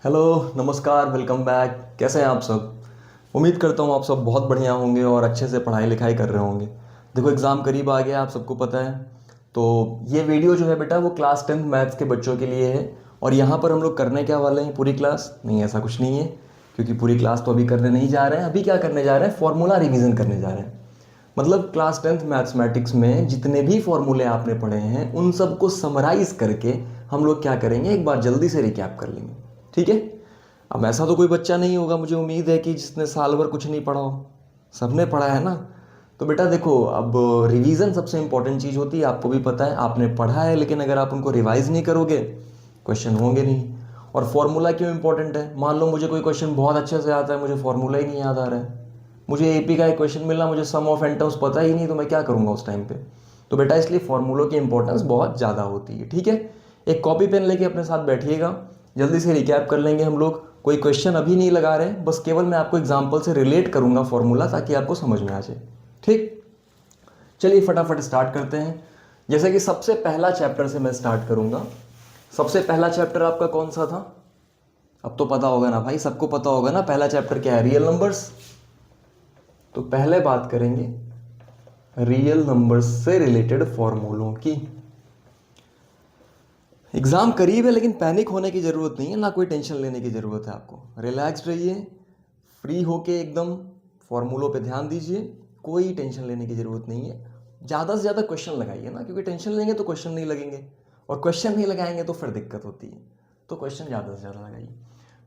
Hello, नमस्कार, welcome back. कैसे हैं आप सब? उम्मीद करता हूँ आप सब बहुत बढ़िया होंगे और अच्छे से पढ़ाई लिखाई कर रहे होंगे। देखो, एग्ज़ाम करीब आ गया, आप सबको पता है। तो ये वीडियो जो है बेटा वो क्लास 10th मैथ्स के बच्चों के लिए है। और यहाँ पर हम लोग करने क्या वाले हैं, पूरी क्लास नहीं, ऐसा कुछ नहीं है। क्योंकि पूरी क्लास तो अभी करने नहीं जा रहे हैं। अभी क्या करने जा रहे हैं, फॉर्मूला रिवीजन करने जा रहे हैं। मतलब क्लास 10th मैथमेटिक्स में जितने भी फॉर्मूले आपने पढ़े हैं उन सबको समराइज करके हम लोग क्या करेंगे, एक बार जल्दी से रिकैप कर लेंगे। ठीक है? अब ऐसा तो कोई बच्चा नहीं होगा, मुझे उम्मीद है कि जिसने साल भर कुछ नहीं पढ़ा हो। सबने पढ़ा है ना? तो बेटा देखो, अब रिवीजन सबसे इंपॉर्टेंट चीज़ होती है, आपको भी पता है। आपने पढ़ा है, लेकिन अगर आप उनको रिवाइज नहीं करोगे क्वेश्चन होंगे नहीं। और फॉर्मूला क्यों इंपॉर्टेंट है? मान लो मुझे कोई क्वेश्चन बहुत अच्छे से आता है, मुझे फॉर्मूला ही नहीं याद आ रहा है। मुझे एपी का एक क्वेश्चन मिला, मुझे सम ऑफ एंटम्स पता ही नहीं, तो मैं क्या करूंगा उस टाइम पे? तो बेटा इसलिए फॉर्मूलों की इंपॉर्टेंस बहुत ज़्यादा होती है। ठीक है? एक कॉपी पेन लेके अपने साथ बैठिएगा, जल्दी से रिकैप कर लेंगे हम लोग। कोई क्वेश्चन अभी नहीं लगा रहे, बस केवल मैं आपको एग्जाम्पल से रिलेट करूंगा फॉर्मूला, ताकि आपको समझ में आ जाए। ठीक? चलिए फटाफट स्टार्ट करते हैं। जैसे कि सबसे पहला चैप्टर से मैं स्टार्ट करूंगा। सबसे पहला चैप्टर आपका कौन सा था? अब तो पता होगा ना भाई, सबको पता होगा ना पहला चैप्टर क्या है, रियल नंबर्स। तो पहले बात करेंगे रियल नंबर्स से रिलेटेड फॉर्मूलों की। एग्जाम करीब है, लेकिन पैनिक होने की जरूरत नहीं है, ना कोई टेंशन लेने की जरूरत है। आपको रिलैक्स रहिए, फ्री होके एकदम फॉर्मूलों पे ध्यान दीजिए। कोई टेंशन लेने की जरूरत नहीं है। ज़्यादा से ज़्यादा क्वेश्चन लगाइए ना, क्योंकि टेंशन लेंगे तो क्वेश्चन नहीं लगेंगे, और क्वेश्चन नहीं लगाएंगे तो फिर दिक्कत होती है। तो क्वेश्चन ज़्यादा से ज़्यादा लगाइए।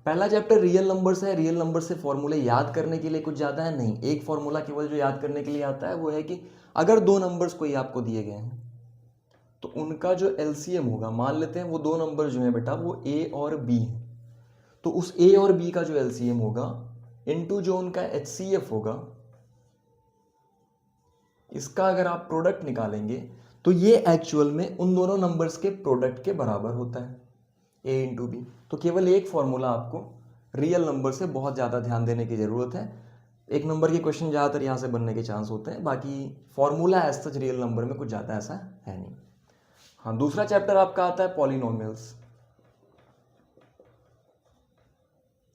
पहला चैप्टर रियल नंबर्स है। रियल नंबर से फॉर्मूले याद करने के लिए कुछ ज़्यादा है नहीं। एक फॉर्मूला केवल जो याद करने के लिए आता है वो है कि अगर दो नंबर्स कोई आपको दिए गए हैं तो उनका जो एलसीएम होगा, मान लेते हैं वो दो नंबर जो है बेटा वो ए और बी है, तो उस ए और बी का जो एलसीएम होगा इनटू जो उनका एचसीएफ होगा, इसका अगर आप प्रोडक्ट निकालेंगे तो ये एक्चुअल में उन दोनों नंबर्स के प्रोडक्ट के बराबर होता है, ए इंटू बी। तो केवल एक फॉर्मूला आपको रियल नंबर से बहुत ज़्यादा ध्यान देने की ज़रूरत है। एक नंबर के क्वेश्चन ज़्यादातर यहाँ से बनने के चांस होते हैं, बाकी formula as such real number में कुछ ज़्यादा ऐसा है नहीं। हाँ, दूसरा चैप्टर आपका आता है पॉलिनोमियल्स।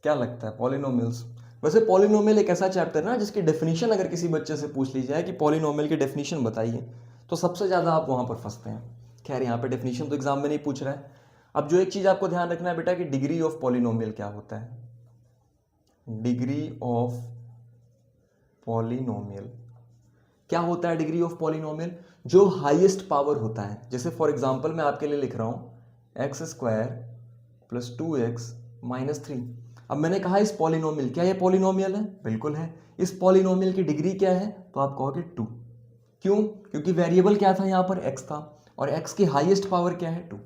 क्या लगता है पॉलिनोमियल्स? वैसे पॉलिनोमियल एक ऐसा चैप्टर है ना जिसकी डेफिनेशन अगर किसी बच्चे से पूछ ली जाए कि पॉलिनोमियल की डेफिनेशन बताइए, तो सबसे ज़्यादा आप वहाँ पर फंसते हैं। खैर, यहाँ पे डेफिनेशन तो एग्जाम में नहीं पूछ रहा है। अब जो एक चीज़ आपको ध्यान रखना है बेटा कि डिग्री ऑफ पॉलिनोमियल क्या होता है। डिग्री ऑफ पॉलिनोमियल क्या होता है? डिग्री ऑफ पॉलिनोमियल जो हाईएस्ट पावर होता है। जैसे फॉर एग्जांपल मैं आपके लिए लिख रहा हूं x square plus 2x minus 3। अब मैंने कहा इस पॉलिनोमियल, क्या ये पॉलिनोमियल है? बिल्कुल है। इस पॉलिनोमियल की डिग्री क्या है? तो आप कहोगे 2। क्यों? क्योंकि वेरिएबल क्या था यहाँ पर? x था, और x की हाईएस्ट पावर क्या है? 2।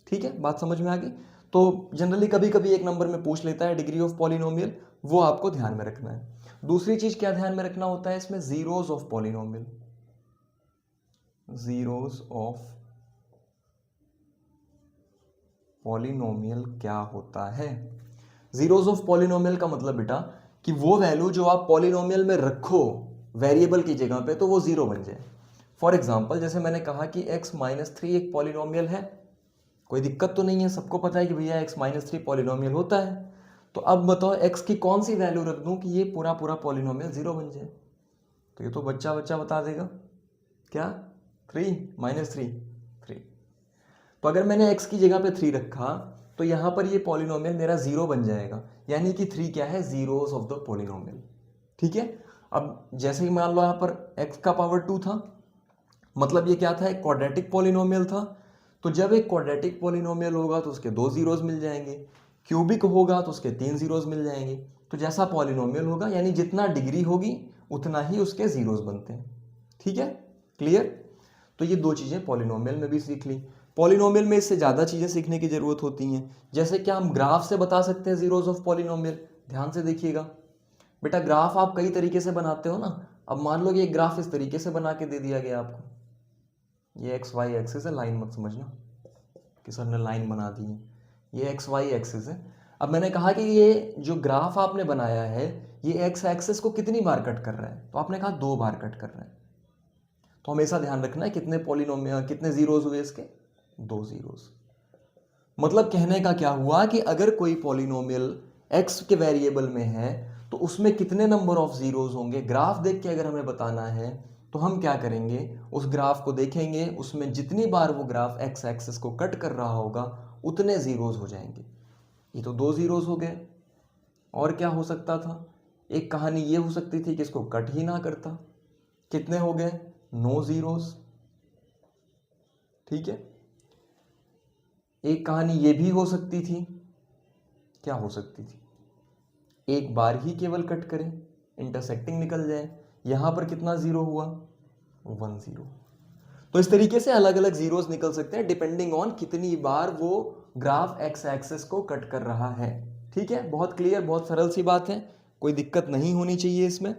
ठीक है, बात समझ में आ गई? तो जनरली कभी कभी एक नंबर में पूछ लेता है डिग्री ऑफ पॉलिनोमियल, वो आपको ध्यान में रखना है। दूसरी चीज क्या ध्यान में रखना होता है इसमें? Zeros of polynomial. Zeros of polynomial क्या होता है? जीरोस ऑफ पॉलिनोमियल का मतलब बेटा कि वो वैल्यू जो आप पॉलिनोमियल में रखो वेरिएबल की जगह पे, तो वो जीरो बन जाए। फॉर एग्जांपल जैसे मैंने कहा कि x माइनस 3 एक पॉलिनोमियल है, कोई दिक्कत तो नहीं है, सबको पता है कि भैया x माइनस 3 पॉलिनोमियल होता है। तो अब बताओ x की कौन सी वैल्यू रख दूं कि ये पूरा पूरा पॉलिनोमियल जीरो बन जाए? तो ये तो बच्चा बच्चा बता देगा। क्या? 3 माइनस 3 3। तो अगर मैंने x की जगह पे 3 रखा तो यहां पर ये पॉलिनोमियल मेरा जीरो बन जाएगा, यानी कि 3 क्या है? Zeros of the polynomial. ठीक है? अब जैसे ही मान लो यहां पर x का पावर 2 था, मतलब ये क्या था? एक क्वाड्रेटिक पॉलिनोमियल था। तो जब एक क्वाड्रेटिक पॉलिनोमियल होगा तो उसके 2 जीरोस मिल जाएंगे, क्यूबिक होगा तो उसके 3 जीरोस मिल जाएंगे। तो जैसा पॉलिनोमियल होगा, यानी जितना डिग्री होगी उतना ही उसके जीरोस बनते हैं। ठीक है? क्लियर? तो ये दो चीजें पॉलिनोमियल में भी सीख ली। पॉलिनोमियल में इससे ज्यादा चीजें सीखने की जरूरत होती हैं। जैसे क्या हम ग्राफ से बता सकते हैं जीरोस ऑफ पॉलिनोमियल? ध्यान से देखिएगा बेटा, ग्राफ आप कई तरीके से बनाते हो ना। अब मान लो कि एक ग्राफ इस तरीके से बना के दे दिया गया आपको, ये एक्स वाई एक्सिस है, लाइन मत समझना कि सर ने लाइन बना दी है, ये एक्स वाई एक्सिस है। अब मैंने कहा कि ये जो ग्राफ आपने बनाया है ये एक्स एक्सिस को कितनी बार कट कर रहा है? तो आपने कहा 2 बार कट कर रहा है। तो हमेशा ध्यान रखना है कितने पॉलिनोमियल, कितने जीरोस हुए इसके? 2 जीरोस। मतलब कहने का क्या हुआ कि अगर कोई पॉलिनोमियल x के वेरिएबल में है तो उसमें कितने नंबर ऑफ जीरोस होंगे, ग्राफ देख के अगर हमें बताना है तो हम क्या करेंगे, उस ग्राफ को देखेंगे, उसमें जितनी बार वो ग्राफ x एक्सिस को कट कर रहा होगा उतने जीरोस हो जाएंगे। ये तो 2 जीरोस हो गए। और क्या हो सकता था, एक कहानी ये हो सकती थी कि इसको कट ही ना करता, कितने हो गए, 9 जीरोस। ठीक है, एक कहानी ये भी हो सकती थी, क्या हो सकती थी, एक बार ही केवल कट करें, इंटरसेक्टिंग निकल जाए, यहां पर कितना जीरो हुआ, 1 जीरो। तो इस तरीके से अलग अलग जीरोस निकल सकते हैं डिपेंडिंग ऑन कितनी बार वो ग्राफ एक्स एक्सिस को कट कर रहा है। ठीक है, बहुत क्लियर, बहुत सरल सी बात है, कोई दिक्कत नहीं होनी चाहिए इसमें।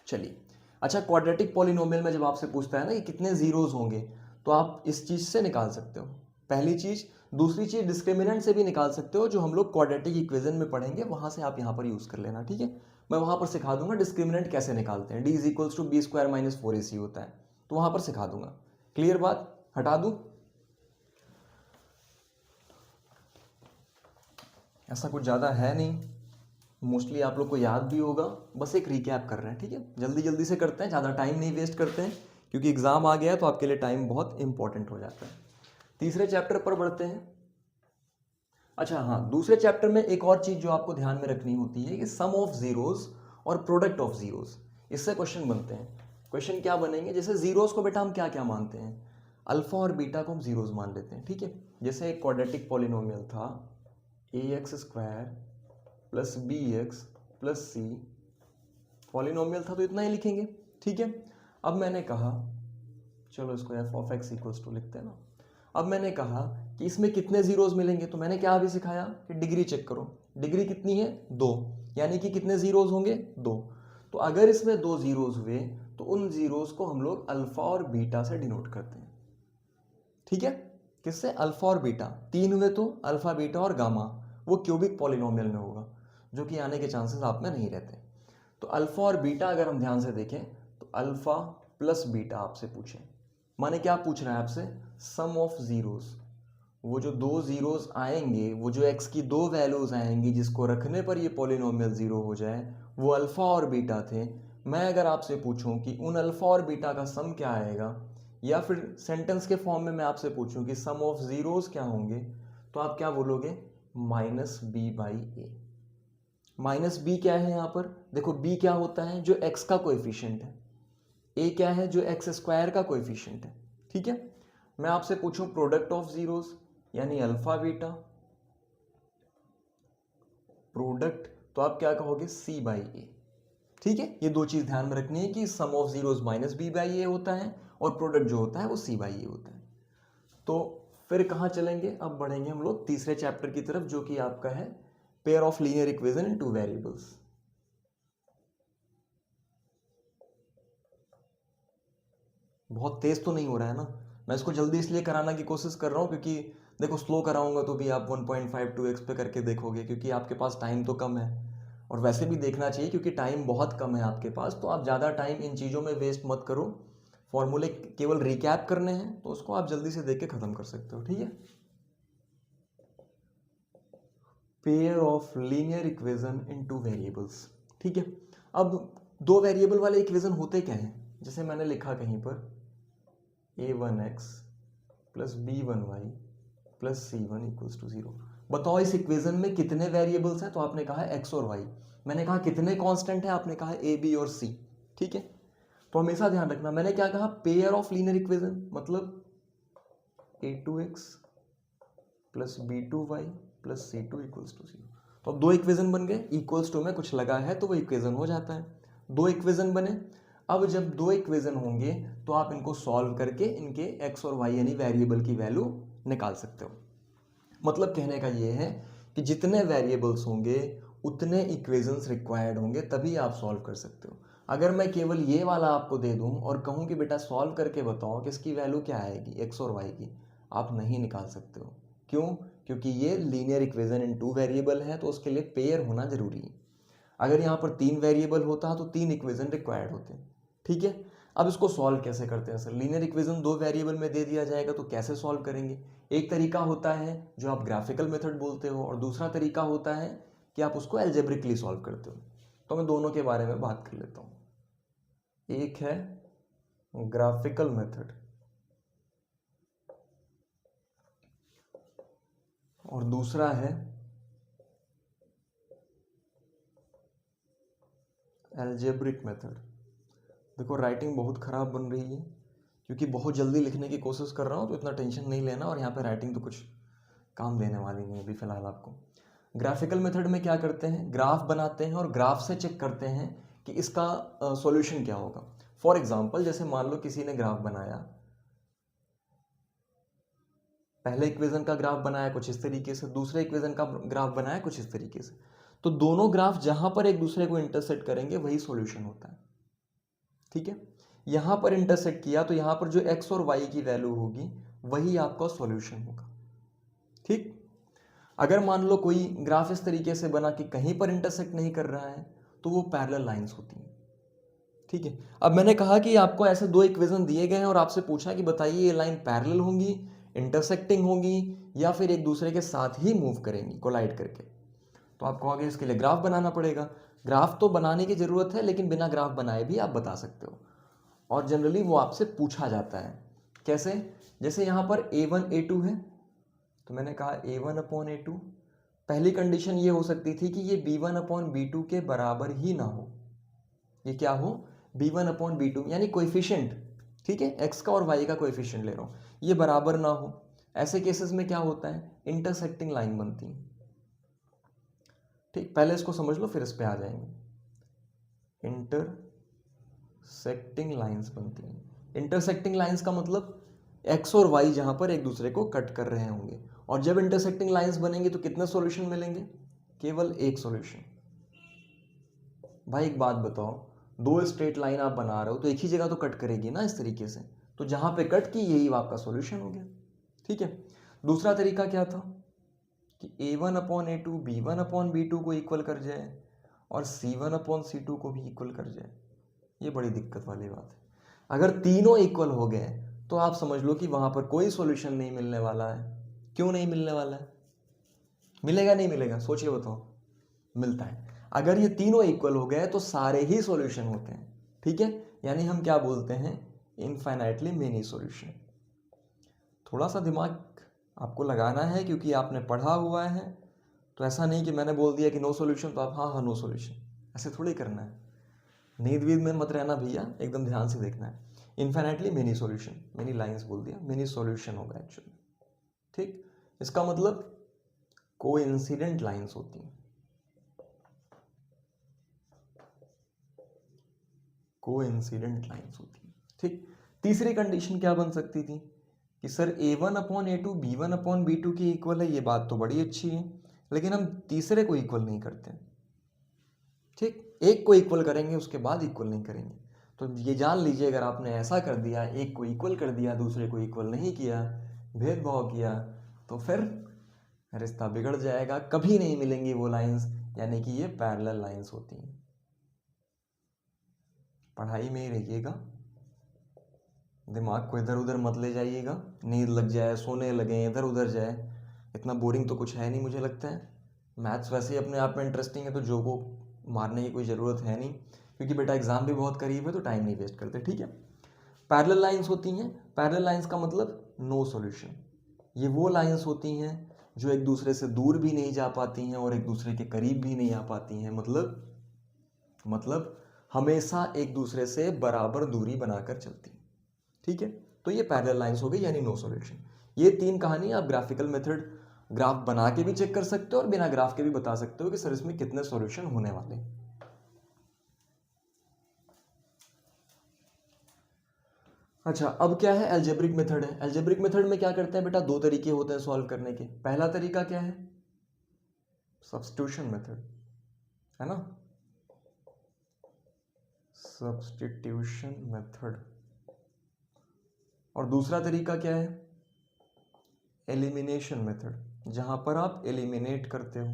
चलिए, अच्छा, क्वाड्रेटिक पॉलिनोमियल में जब आपसे पूछता है ना कि कितने जीरोस होंगे, तो आप इस चीज से निकाल सकते हो, पहली चीज। दूसरी चीज डिस्क्रिमिनेंट से भी निकाल सकते हो, जो हम लोग क्वाड्रेटिक इक्वेशन में पढ़ेंगे, वहां से आप यहां पर यूज कर लेना। ठीक है, मैं वहां पर सिखा दूंगा डिस्क्रिमिनेंट कैसे निकालते हैं, d is equals to b square minus 4ac होता है, तो वहां पर सिखा दूंगा। क्लियर बात, हटा दूं, ऐसा कुछ ज़्यादा है नहीं, मोस्टली आप लोग को याद भी होगा, बस एक रिकैप कर रहे हैं। ठीक है, जल्दी जल्दी से करते हैं, ज़्यादा टाइम नहीं वेस्ट करते हैं, क्योंकि एग्जाम आ गया है तो आपके लिए टाइम बहुत इंपॉर्टेंट हो जाता है। तीसरे चैप्टर पर बढ़ते हैं। अच्छा हाँ, दूसरे चैप्टर में एक और चीज़ जो आपको ध्यान में रखनी होती है कि सम ऑफ जीरोस और प्रोडक्ट ऑफ जीरोस, इससे क्वेश्चन बनते हैं। क्वेश्चन क्या बनेंगे, जैसे जीरोस को बेटा हम क्या क्या मानते हैं, अल्फा और बीटा को हम जीरोस मान लेते हैं। ठीक है, जैसे एक क्वाड्रेटिक पॉलिनोमियल था ax square plus B X plus C, polynomial था तो इतना ही लिखेंगे। ठीक है, अब मैंने कहा, चलो इसको f of x equals to लिखते हैं ना। अब मैंने कहा कि इसमें कितने जीरोस मिलेंगे, तो मैंने क्या अभी सिखाया कि डिग्री चेक करो, डिग्री कितनी है, 2, यानी कि कितने जीरोस होंगे, 2। तो अगर इसमें 2 जीरोस हुए तो उन जीरोस को हम लोग अल्फा और बीटा से डिनोट करते हैं। ठीक है, किससे, अल्फा और बीटा, 3 हुए तो अल्फा बीटा और गामा, वो क्यूबिक पॉलिनोमियल में होगा, जो कि आने के चांसेस आप में नहीं रहते। तो अल्फा और बीटा अगर हम ध्यान से देखें तो अल्फा प्लस बीटा आपसे पूछे, माने क्या पूछ रहा है आपसे, सम ऑफ जीरोस, वो जो 2 जीरोस आएंगे, वो जो एक्स की 2 वैल्यूज आएंगी जिसको रखने पर ये पॉलिनोमियल जीरो हो जाए, वो अल्फा और बीटा थे। मैं अगर आपसे पूछूं कि उन अल्फा और बीटा का सम क्या आएगा, या फिर सेंटेंस के फॉर्म में मैं आपसे पूछूं कि सम ऑफ जीरोस क्या होंगे, तो आप क्या बोलोगे, minus B by a. Minus b क्या है यहाँ पर, देखो बी क्या होता है, जो एक्स का कोएफिशिएंट है, ए क्या है, जो एक्स स्क्वायर का कोएफिशिएंट है। ठीक है, मैं आपसे पूछूं प्रोडक्ट ऑफ जीरोस यानी अल्फा बीटा, प्रोडक्ट, तो आप क्या कहोगे, सी बाई ए। ठीक है, ये 2 चीज ध्यान में रखनी है कि sum of zeros minus B by A होता है और प्रोडक्ट जो होता है वो सी बाई ए होता है। तो फिर कहाँ चलेंगे, अब बढ़ेंगे हम लोग तीसरे चैप्टर की तरफ, जो कि आपका है pair of linear equation in 2 variables. बहुत तेज तो नहीं हो रहा है ना, मैं इसको जल्दी इसलिए कराना की कोशिश कर रहा हूँ क्योंकि देखो स्लो कराऊंगा तो भी आप 1.52x पे करके देखोगे, क्योंकि आपके पास टाइम तो कम है, और वैसे भी देखना चाहिए क्योंकि टाइम बहुत कम है आपके पास, तो आप ज़्यादा टाइम इन चीज़ों में वेस्ट मत करो। फॉर्मूले केवल रिकैप करने हैं तो उसको आप जल्दी से देख के ख़त्म कर सकते हो। ठीक है, pair of linear equation in 2 variables. ठीक है, अब 2 वेरिएबल वाले इक्वेशन होते क्या हैं, जैसे मैंने लिखा कहीं पर a1x plus b1y plus c1 equals to 0। बताओ इस इक्वेशन में कितने वेरिएबल्स हैं, तो आपने कहा x और y। मैंने कहा कितने कांस्टेंट है, आपने कहा a b और c। ठीक है, तो हमेशा ध्यान रखना, मैंने क्या कहा, पेयर ऑफ लीनियर इक्वेशन, मतलब a2x plus b2y plus c2 equals to 0। तो अब 2 इक्वेशन बन गए, इक्वल्स टू में कुछ लगा है तो वो इक्वेशन हो जाता है, 2 इक्वेशन बने। अब जब 2 इक्वेशन होंगे तो आप इनको सॉल्व करके इनके x और y यानी वेरिएबल की वैल्यू निकाल सकते हो। मतलब कहने का ये है कि जितने वेरिएबल्स होंगे उतने इक्वेशंस रिक्वायर्ड होंगे, तभी आप सॉल्व कर सकते हो। अगर मैं केवल ये वाला आपको दे दूं और कहूं कि बेटा सॉल्व करके बताओ कि इसकी वैल्यू क्या आएगी x और y की, आप नहीं निकाल सकते हो। क्यों, क्योंकि ये लीनियर इक्वेशन इन 2 वेरिएबल है तो उसके लिए पेयर होना जरूरी है। अगर यहाँ पर 3 वेरिएबल होता तो 3 इक्वेशन रिक्वायर्ड होते। ठीक है, अब इसको सॉल्व कैसे करते हैं सर, लीनियर इक्वेशन 2 वेरिएबल में दे दिया जाएगा तो कैसे सॉल्व करेंगे, एक तरीका होता है जो आप ग्राफिकल मेथड बोलते हो और दूसरा तरीका होता है कि आप उसको एल्जेब्रिकली सॉल्व करते हो। तो मैं दोनों के बारे में बात कर लेता हूँ। एक है ग्राफिकल मेथड और दूसरा है एल्जेब्रिक मेथड। देखो राइटिंग बहुत ख़राब बन रही है क्योंकि बहुत जल्दी लिखने की कोशिश कर रहा हूँ, तो इतना टेंशन नहीं लेना। और यहाँ पे राइटिंग तो कुछ काम देने वाली नहीं है अभी फ़िलहाल आपको। ग्राफिकल मेथड में क्या करते हैं, ग्राफ बनाते हैं और ग्राफ से चेक करते हैं कि इसका सॉल्यूशन क्या होगा। फॉर एग्जांपल जैसे मान लो किसी ने ग्राफ बनाया, पहले इक्वेशन का ग्राफ बनाया कुछ इस तरीके से, दूसरे इक्वेशन का ग्राफ बनाया कुछ इस तरीके से, तो दोनों ग्राफ जहां पर एक दूसरे को इंटरसेक्ट करेंगे वही सॉल्यूशन होता है। ठीक है, यहां पर इंटरसेक्ट किया तो यहां पर जो x और y की वैल्यू होगी वही आपका सॉल्यूशन होगा। ठीक, अगर मान लो कोई ग्राफ इस तरीके से बना कि कहीं पर इंटरसेक्ट नहीं कर रहा है तो वो पैरेलल लाइंस होती हैं। ठीक है, अब मैंने कहा कि आपको ऐसे दो इक्वेशन दिए गए हैं और आपसे पूछा कि बताइए ये लाइन पैरेलल होंगी, इंटरसेक्टिंग होंगी या फिर एक दूसरे के साथ ही मूव करेंगी कोलाइड करके। तो आप कहोगे इसके लिए ग्राफ बनाना पड़ेगा। ग्राफ तो बनाने की जरूरत है लेकिन बिना ग्राफ बनाए भी आप बता सकते हो, और जनरली वो आपसे पूछा जाता है। कैसे, जैसे यहाँ पर a1 a2 है, तो मैंने कहा a1 अपॉन a2। पहली कंडीशन ये हो सकती थी कि ये b1 अपॉन b2 के बराबर ही ना हो। ये क्या हो, b1 अपॉन b2 यानी कोएफिशिएंट, ठीक है, x का और y का कोएफिशिएंट ले रहा हूँ, ये बराबर ना हो। ऐसे केसेस में क्या होता है, इंटरसेक्टिंग लाइन बनती है। ठीक, पहले इसको समझ लो फिर इस पे आ जाएंगे। इंटरसेक्टिंग लाइंस बनती हैं। इंटरसेक्टिंग लाइंस का मतलब x और y जहां पर एक दूसरे को कट कर रहे होंगे, और जब इंटरसेक्टिंग लाइंस बनेंगे तो कितने सॉल्यूशन मिलेंगे, केवल एक सॉल्यूशन। भाई एक बात बताओ, दो स्ट्रेट लाइन आप बना रहे हो तो एक ही जगह तो कट करेगी ना इस तरीके से, तो जहां पे कट की यही आपका सॉल्यूशन हो गया। ठीक है, दूसरा तरीका क्या था कि a1 upon a2 b1 upon b2 को इक्वल कर जाए और c1 अपॉन c2 को भी इक्वल कर जाए। ये बड़ी दिक्कत वाली बात है। अगर तीनों इक्वल हो गए तो आप समझ लो कि वहां पर कोई सॉल्यूशन नहीं मिलने वाला है। क्यों नहीं मिलने वाला है, मिलेगा नहीं मिलेगा, सोचिए बताओ। मिलता है, अगर ये तीनों इक्वल हो गए तो सारे ही सॉल्यूशन होते हैं। ठीक है, यानी हम क्या बोलते हैं, इनफाइनाइटली मेनी सॉल्यूशन। थोड़ा सा दिमाग आपको लगाना है क्योंकि आपने पढ़ा हुआ है, तो ऐसा नहीं कि मैंने बोल दिया कि नो सॉल्यूशन तो आप हाँ हाँ नो सॉल्यूशन, ऐसे थोड़ी करना है। नींद वीद में मत रहना भैया, एकदम ध्यान से देखना है। Infinitely many solution, many lines बोल दिया, मेनी सॉल्यूशन होगा एक्चुअली। ठीक, इसका मतलब कोइंसिडेंट लाइंस होती हैं, कोइंसिडेंट लाइंस होती हैं। ठीक, तीसरी कंडीशन क्या बन सकती थी कि sir a1 upon a2 b1 upon b2 की इक्वल है, ये बात तो बड़ी अच्छी है, लेकिन हम तीसरे को इक्वल नहीं करते। ठीक, एक को इक्वल करेंगे उसके बाद इक्वल नहीं करेंगे। तो ये जान लीजिए, अगर आपने ऐसा कर दिया, एक को इक्वल कर दिया दूसरे को इक्वल नहीं किया, भेदभाव किया, तो फिर रिश्ता बिगड़ जाएगा, कभी नहीं मिलेंगी वो लाइंस, यानी कि ये पैरेलल लाइंस होती हैं। पढ़ाई में ही रहिएगा, दिमाग को इधर उधर मत ले जाइएगा, नींद लग जाए, सोने लगे, इधर उधर जाए, इतना बोरिंग तो कुछ है नहीं मुझे लगता है। मैथ्स वैसे ही अपने आप में इंटरेस्टिंग है, तो जो को मारने की कोई ज़रूरत है नहीं, क्योंकि बेटा एग्जाम भी बहुत करीब है, तो टाइम नहीं वेस्ट करते। ठीक है, पैरेलल लाइंस होती हैं, पैरेलल लाइंस का मतलब नो सॉल्यूशन। ये वो लाइंस होती हैं जो एक दूसरे से दूर भी नहीं जा पाती हैं और एक दूसरे के करीब भी नहीं आ पाती हैं, मतलब हमेशा एक दूसरे से बराबर दूरी बनाकर चलती हैं। ठीक है, तो ये पैरेलल लाइंस हो गई, यानी नो सॉल्यूशन। ये तीन कहानी आप ग्राफिकल मेथड ग्राफ बना के भी चेक कर सकते हो और बिना ग्राफ के भी बता सकते हो कि सर इसमें कितने सॉल्यूशन होने वाले हैं। अच्छा, अब क्या है, एल्जेब्रिक मेथड है। एल्जेब्रिक मेथड में क्या करते हैं बेटा, दो तरीके होते हैं सॉल्व करने के। पहला तरीका क्या है, सब्स्टिट्यूशन मेथड, है ना, सब्स्टिट्यूशन मेथड। और दूसरा तरीका क्या है, एलिमिनेशन मेथड, जहां पर आप एलिमिनेट करते हो।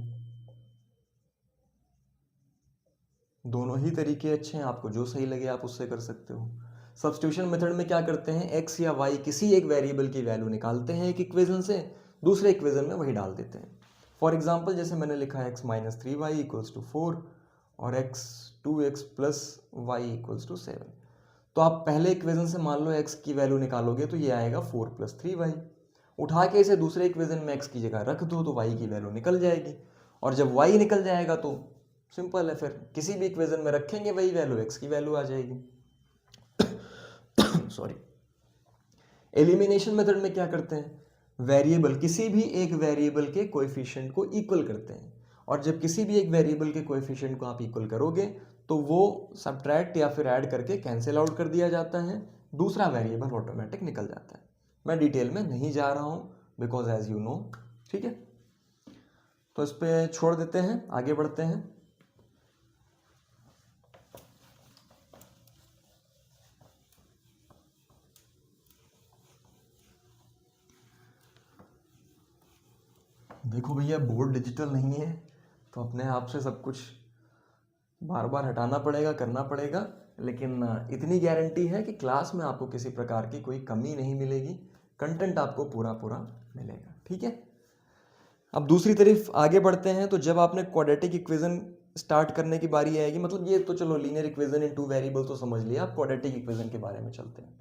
दोनों ही तरीके अच्छे हैं, आपको जो सही लगे आप उससे कर सकते हो। सब्स्टिट्यूशन मेथड में क्या करते हैं, एक्स या वाई किसी एक वेरिएबल की वैल्यू निकालते हैं एक इक्वेशन से, दूसरे इक्वेशन में वही डाल देते हैं। फॉर एग्जाम्पल जैसे मैंने लिखा है x minus 3y equals to 4 और x 2x plus y equals to 7। तो आप पहले इक्वेशन से मान लो x की वैल्यू निकालोगे तो ये आएगा 4 प्लस 3y। उठा के इसे दूसरे इक्वेशन में x की जगह रख दो तो y की वैल्यू निकल जाएगी, और जब y निकल जाएगा तो सिंपल है, फिर किसी भी इक्वेशन में रखेंगे वही वैल्यू, x की वैल्यू आ जाएगी। सॉरी। एलिमिनेशन मेथड में क्या करते हैं, वेरिएबल किसी भी एक वेरिएबल के कोएफिशिएंट को इक्वल करते हैं, और जब किसी भी एक वेरिएबल के कोएफिशिएंट को आप इक्वल करोगे तो वो सब्ट्रैक्ट या फिर ऐड करके कैंसिल आउट कर दिया जाता है, दूसरा वेरिएबल ऑटोमेटिक निकल जाता है। मैं डिटेल में नहीं जा रहा हूं बिकॉज एज यू नो, ठीक है। तो इस पे छोड़ देते हैं, आगे बढ़ते हैं। देखो भैया बोर्ड डिजिटल नहीं है तो अपने आप से सब कुछ बार बार हटाना पड़ेगा, करना पड़ेगा, लेकिन इतनी गारंटी है कि क्लास में आपको किसी प्रकार की कोई कमी नहीं मिलेगी, कंटेंट आपको पूरा पूरा मिलेगा, ठीक है। अब दूसरी तरफ आगे बढ़ते हैं। तो जब आपने क्वाड्रेटिक इक्वेशन स्टार्ट करने की बारी आएगी, मतलब ये तो चलो linear equation in two variable तो समझ लिया, अब क्वाड्रेटिक इक्वेशन के बारे में चलते हैं।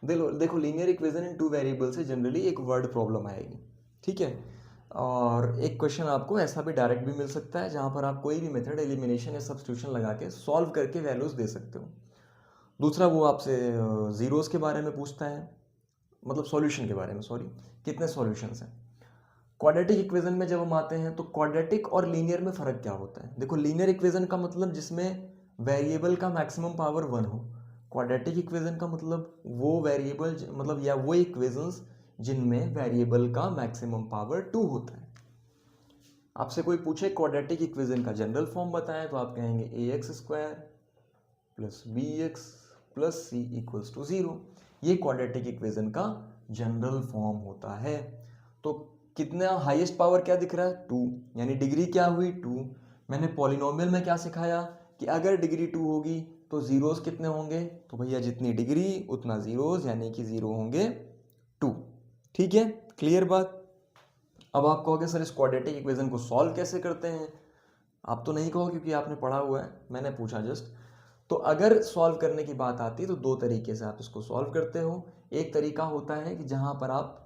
देखो linear equation in two variable से जनरली एक वर्ड प्रॉब्लम आएगी, ठीक है। और एक क्वेश्चन आपको ऐसा भी डायरेक्ट भी मिल सकता है जहां पर आप कोई भी मेथड एलिमिनेशन या सब्स्टिट्यूशन लगा के सॉल्व करके वैल्यूज दे सकते हो। दूसरा वो आपसे जीरोस के बारे में पूछता है, मतलब सॉल्यूशन के बारे में, सॉरी, कितने सॉल्यूशंस हैं। क्वाड्रेटिक इक्वेशन में जब हम आते हैं तो क्वाड्रेटिक और लीनियर में फर्क क्या होता है। देखो लीनियर इक्वेशन का मतलब जिसमें वेरिएबल का मैक्सिमम पावर 1 हो, क्वाड्रेटिक इक्वेशन का मतलब वो वेरिएबल मतलब या वो इक्वेशंस जिनमें वेरिएबल का मैक्सिमम पावर 2 होता है। आपसे कोई पूछे क्वाड्रेटिक इक्वेशन का जनरल फॉर्म बताएं तो आप कहेंगे ax² plus bx plus c equals to 0। ये क्वाड्रेटिक इक्वेशन का जनरल फॉर्म होता है। तो कितना हाईएस्ट पावर क्या दिख रहा है, 2, यानी डिग्री क्या हुई 2। मैंने पॉलिनोमियल में क्या सिखाया कि अगर डिग्री 2 होगी तो जीरोस कितने होंगे, तो भैया जितनी डिग्री उतना जीरोस, यानी कि 0 होंगे 2, ठीक है, क्लियर बात। अब आप कहोगे सर इस क्वाड्रेटिक इक्वेशन को सॉल्व कैसे करते हैं, आप तो नहीं कहो क्योंकि आपने पढ़ा हुआ है, मैंने पूछा जस्ट। तो अगर सॉल्व करने की बात आती है तो दो तरीके से आप इसको सॉल्व करते हो। एक तरीका होता है कि जहां पर आप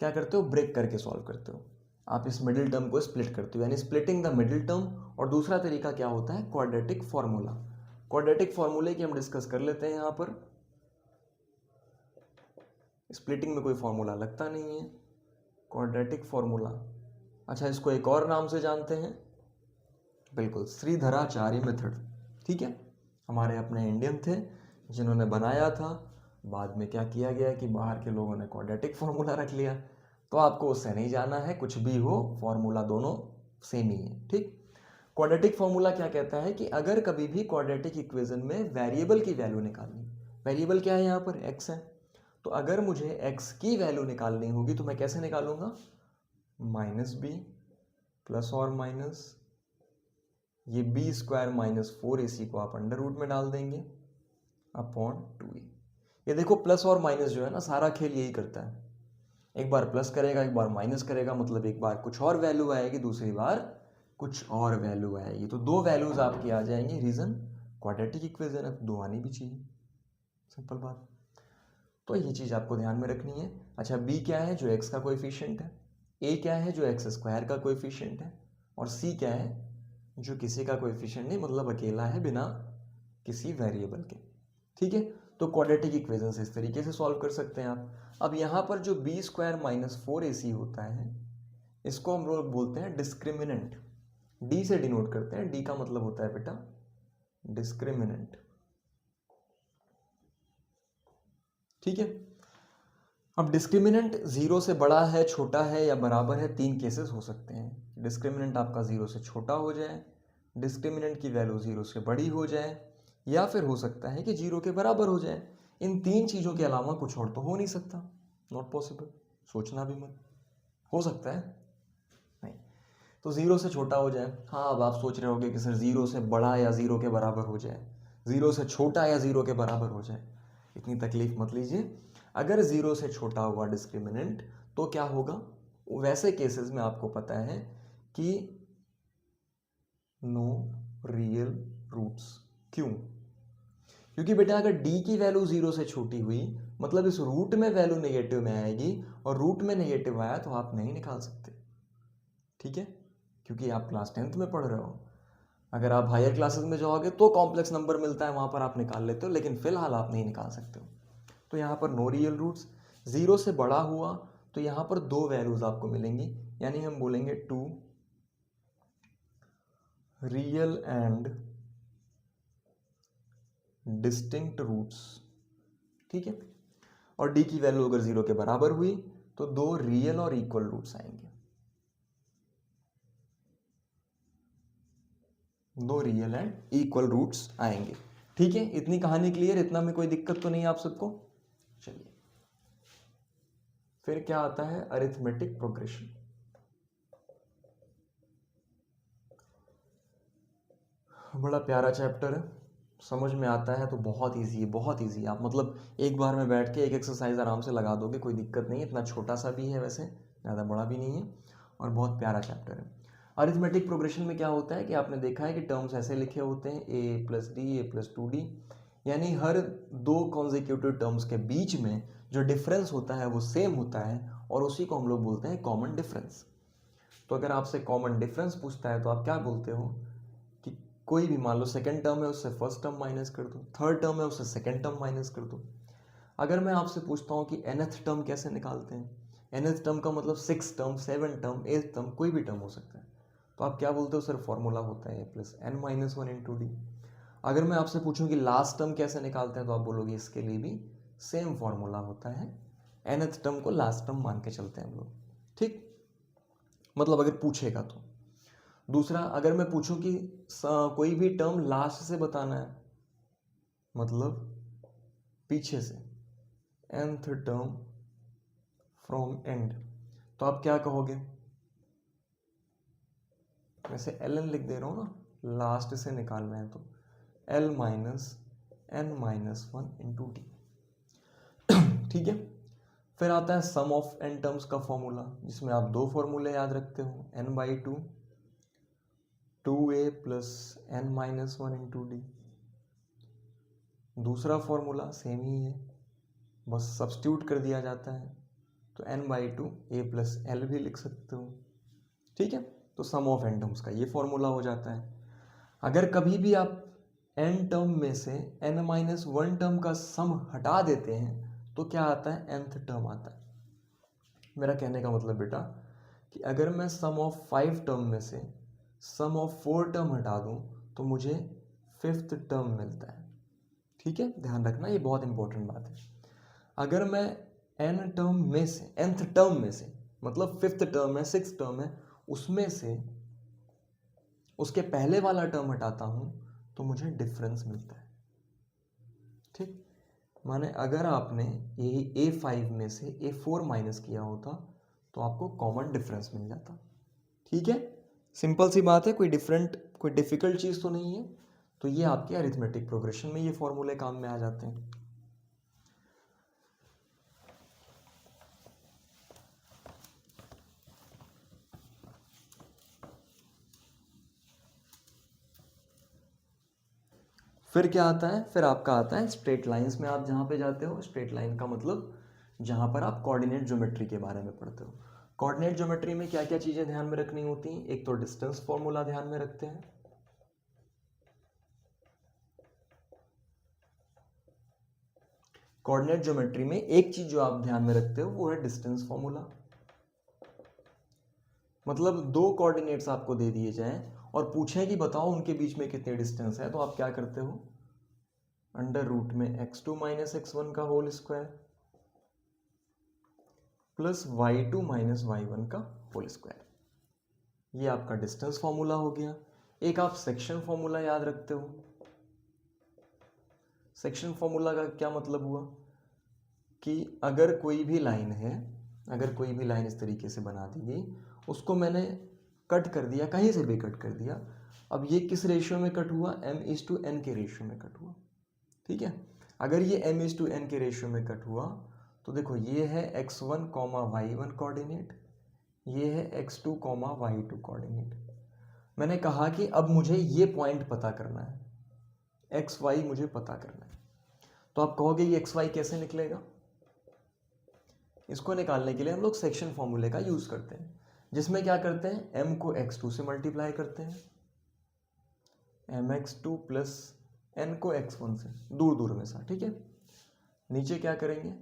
क्या करते हो, ब्रेक करके सॉल्व करते हो, आप इस मिडिल टर्म को स्प्लिट करते हो, यानी स्प्लिटिंग द मिडिल टर्म। और दूसरा तरीका क्या होता है, क्वाड्रेटिक फॉर्मूला। क्वाड्रेटिक फॉर्मूले की हम डिस्कस कर लेते हैं। यहां पर स्प्लिटिंग में कोई फॉर्मूला लगता नहीं है, क्वाड्रेटिक फॉर्मूला, अच्छा इसको एक और नाम से जानते हैं, बिल्कुल श्रीधराचार्य मेथड, ठीक है। हमारे अपने इंडियन थे जिन्होंने बनाया था, बाद में क्या किया गया कि बाहर के लोगों ने क्वाड्रेटिक फॉर्मूला रख लिया। तो आपको उससे नहीं जाना है, कुछ भी हो फॉर्मूला दोनों सेम ही है, ठीक। क्वाड्रेटिक फॉर्मूला क्या कहता है कि अगर कभी भी क्वाड्रेटिक इक्वेशन में वेरिएबल की वैल्यू निकालनी, वेरिएबल क्या है यहाँ पर, x है, तो अगर मुझे x की वैल्यू निकालनी होगी तो मैं कैसे निकालूंगा, -b प्लस और माइनस ये b² माइनस 4ac को आप अंडर रूट में डाल देंगे अपॉन 2a। ये देखो प्लस और माइनस जो है ना, सारा खेल यही करता है, एक बार प्लस करेगा एक बार माइनस करेगा, मतलब एक बार कुछ और वैल्यू आएगी दूसरी बार कुछ और वैल्यू आएगी, तो दो वैल्यूज आपकी आ जाएंगी। रीजन क्वाड्रेटिक इक्वेशन है, दो आनी भी चाहिए, सिंपल बात। तो ये चीज आपको ध्यान में रखनी है। अच्छा b क्या है, जो x का कोएफिशिएंट है, a क्या है, जो x² का कोएफिशिएंट है, और c क्या है, जो किसी का कोएफिशिएंट नहीं, मतलब अकेला है बिना किसी वेरिएबल के, ठीक है। तो क्वाड्रेटिक इक्वेशन इस तरीके से सॉल्व कर सकते हैं आप। अब यहाँ पर जो b² माइनस 4ac होता है, इसको हम लोग बोलते हैं डिस्क्रिमिनेंट, d से डिनोट करते हैं, d का मतलब होता है बेटा डिस्क्रिमिनेंट, ठीक है। अब डिस्क्रिमिनेंट 0 से बड़ा है, छोटा है या बराबर है, तीन केसेस हो सकते हैं। डिस्क्रिमिनेंट आपका 0 से छोटा हो जाए, डिस्क्रिमिनेंट की वैल्यू 0 से बड़ी हो जाए, या फिर हो सकता है कि 0 के बराबर हो जाए। इन तीन चीज़ों के अलावा कुछ और तो हो नहीं सकता, नॉट पॉसिबल, सोचना भी मत, हो सकता है नहीं। तो जीरो से छोटा हो जाए। हाँ, अब आप सोच रहे होगे कि सर जीरो से बड़ा या जीरो के बराबर हो जाए, जीरो से छोटा या जीरो के बराबर हो जाए। इतनी तकलीफ मत लीजिए। अगर जीरो से छोटा हुआ डिस्क्रिमिनेंट तो क्या होगा, वैसे केसेस में आपको पता है कि नो रियल रूट्स। क्यों? क्योंकि बेटा अगर डी की वैल्यू जीरो से छोटी हुई मतलब इस रूट में वैल्यू नेगेटिव में आएगी, और रूट में नेगेटिव आया तो आप नहीं निकाल सकते। ठीक है, क्योंकि आप क्लास 10th में पढ़ रहे हो। अगर आप हायर क्लासेस में जाओगे तो कॉम्प्लेक्स नंबर मिलता है, वहां पर आप निकाल लेते हो, लेकिन फिलहाल आप नहीं निकाल सकते हो। तो यहाँ पर नो रियल रूट्स। जीरो से बड़ा हुआ तो यहाँ पर दो वैल्यूज आपको मिलेंगी, यानी हम बोलेंगे two real and distinct roots. ठीक है, और डी की वैल्यू अगर जीरो के बराबर हुई तो दो रियल और इक्वल रूट्स आएंगे, दो रियल एंड इक्वल रूट्स आएंगे। ठीक है, इतनी कहानी क्लियर? इतना में कोई दिक्कत तो नहीं आप सबको? चलिए, फिर क्या आता है, अरिथमेटिक प्रोग्रेशन। बड़ा प्यारा चैप्टर है, समझ में आता है तो बहुत इजी है, बहुत इजी है। आप मतलब एक बार में बैठ के एक एक्सरसाइज आराम से लगा दोगे, कोई दिक्कत नहीं है। इतना छोटा सा भी है, वैसे ज़्यादा बड़ा भी नहीं है, और बहुत प्यारा चैप्टर है। अरिथमेटिक प्रोग्रेशन में क्या होता है कि आपने देखा है कि टर्म्स ऐसे लिखे होते हैं, a plus D, A plus two D, यानी हर दो कॉन्जिक्यूटिव टर्म्स के बीच में जो डिफरेंस होता है वो सेम होता है, और उसी को हम लोग बोलते हैं कॉमन डिफरेंस। तो अगर आपसे कॉमन डिफरेंस पूछता है तो आप क्या बोलते हो कि कोई भी, मान लो सेकंड टर्म है उससे फर्स्ट टर्म माइनस कर दो, थर्ड टर्म है उससे सेकंड टर्म माइनस कर दो। अगर मैं आपसे पूछता हूँ कि nth टर्म कैसे निकालते हैं, nth टर्म का मतलब six term, seven term, th term, कोई भी टर्म हो सकता है, तो आप क्या बोलते हो, सर फॉर्मूला होता है a plus n minus one into d. अगर मैं आपसे पूछूं कि लास्ट टर्म कैसे निकालते हैं तो आप बोलोगे इसके लिए भी सेम फॉर्मूला होता है, nth टर्म को लास्ट टर्म मान के चलते हैं हम लोग। ठीक, मतलब अगर पूछेगा तो। दूसरा, अगर मैं पूछूं कि कोई भी टर्म लास्ट से बताना है, मतलब पीछे से, nth टर्म फ्रॉम एंड, तो आप क्या कहोगे, वैसे ln लिख दे रहा हूं ना, लास्ट से निकालना है तो l minus n minus one into d. ठीक है, फिर आता है सम ऑफ एन टर्म्स का फॉर्मूला, जिसमें आप दो फॉर्मूले याद रखते हो, n by two, two a plus n minus one into d. दूसरा फॉर्मूला सेम ही है, बस सब्स्टिट्यूट कर दिया जाता है, तो n by two a plus l भी लिख सकते हो। ठीक है, तो सम ऑफ एन टर्म्स का ये फॉर्मूला हो जाता है। अगर कभी भी आप n टर्म में से n माइनस वन टर्म का सम हटा देते हैं तो क्या आता है, nth टर्म आता है। मेरा कहने का मतलब बेटा कि अगर मैं सम ऑफ फाइव टर्म में से सम ऑफ फोर टर्म हटा दूं तो मुझे फिफ्थ टर्म मिलता है। ठीक है, ध्यान रखना, ये बहुत इंपॉर्टेंट बात है। अगर मैं n टर्म में से, nth टर्म में से, मतलब फिफ्थ टर्म है, सिक्स टर्म है, उसमें से उसके पहले वाला टर्म हटाता हूं तो मुझे डिफरेंस मिलता है। ठीक, माने अगर आपने A5 में से A4 माइनस किया होता तो आपको कॉमन डिफरेंस मिल जाता। ठीक है, सिंपल सी बात है, कोई डिफरेंट, कोई डिफिकल्ट चीज़ तो नहीं है। तो ये आपके अरिथमेटिक प्रोग्रेशन में ये फॉर्मूले काम में आ जाते हैं। फिर क्या आता है, फिर आपका आता है स्ट्रेट लाइंस में। आप जहाँ पे जाते हो, स्ट्रेट लाइन का मतलब जहाँ पर आप कोऑर्डिनेट ज्योमेट्री के बारे में पढ़ते हो। कोऑर्डिनेट ज्योमेट्री में क्या क्या चीज़ें ध्यान में रखनी होती हैं, एक तो डिस्टेंस फॉर्मूला ध्यान में रखते हैं, कोऑर्डिनेट ज्योमेट्री में एक चीज जो आप ध्यान में रखते हो वो है डिस्टेंस फॉर्मूला। मतलब दो कोऑर्डिनेट्स आपको दे दिए जाएं और पूछें कि बताओ उनके बीच में कितने डिस्टेंस है, तो आप क्या करते हो, अंडर रूट में x2 माइनस x1 का whole square plus y2 minus y1 का होल स्क्वायर, ये आपका डिस्टेंस फॉर्मूला हो गया। एक आप सेक्शन फॉर्मूला याद रखते हो। सेक्शन फॉर्मूला का क्या मतलब हुआ कि अगर कोई भी लाइन है, अगर कोई भी लाइन इस तरीके से बना दी गई, उसको मैंने कट कर दिया, कहीं से भी कट कर दिया। अब ये किस रेशियो में कट हुआ, m/n के रेशियो में कट हुआ, ठीक है। अगर ये m/n के रेशियो में कट हुआ तो देखो ये है x1, y1 कोऑर्डिनेट, ये है x2, y2 कोऑर्डिनेट। मैंने कहा कि अब मुझे ये पॉइंट पता करना है, एक्स वाई मुझे पता करना है। तो आप कहोगे ये एक्स वाई कैसे निकलेगा? इसको निकालने के लिए हम लोग सेक्शन फॉर्मूले का यूज करते हैं, जिसमें क्या करते हैं, m को x2 से मल्टीप्लाई करते हैं, mx2 प्लस n को x1 से, दूर दूर में सा, ठीक है। नीचे क्या करेंगे,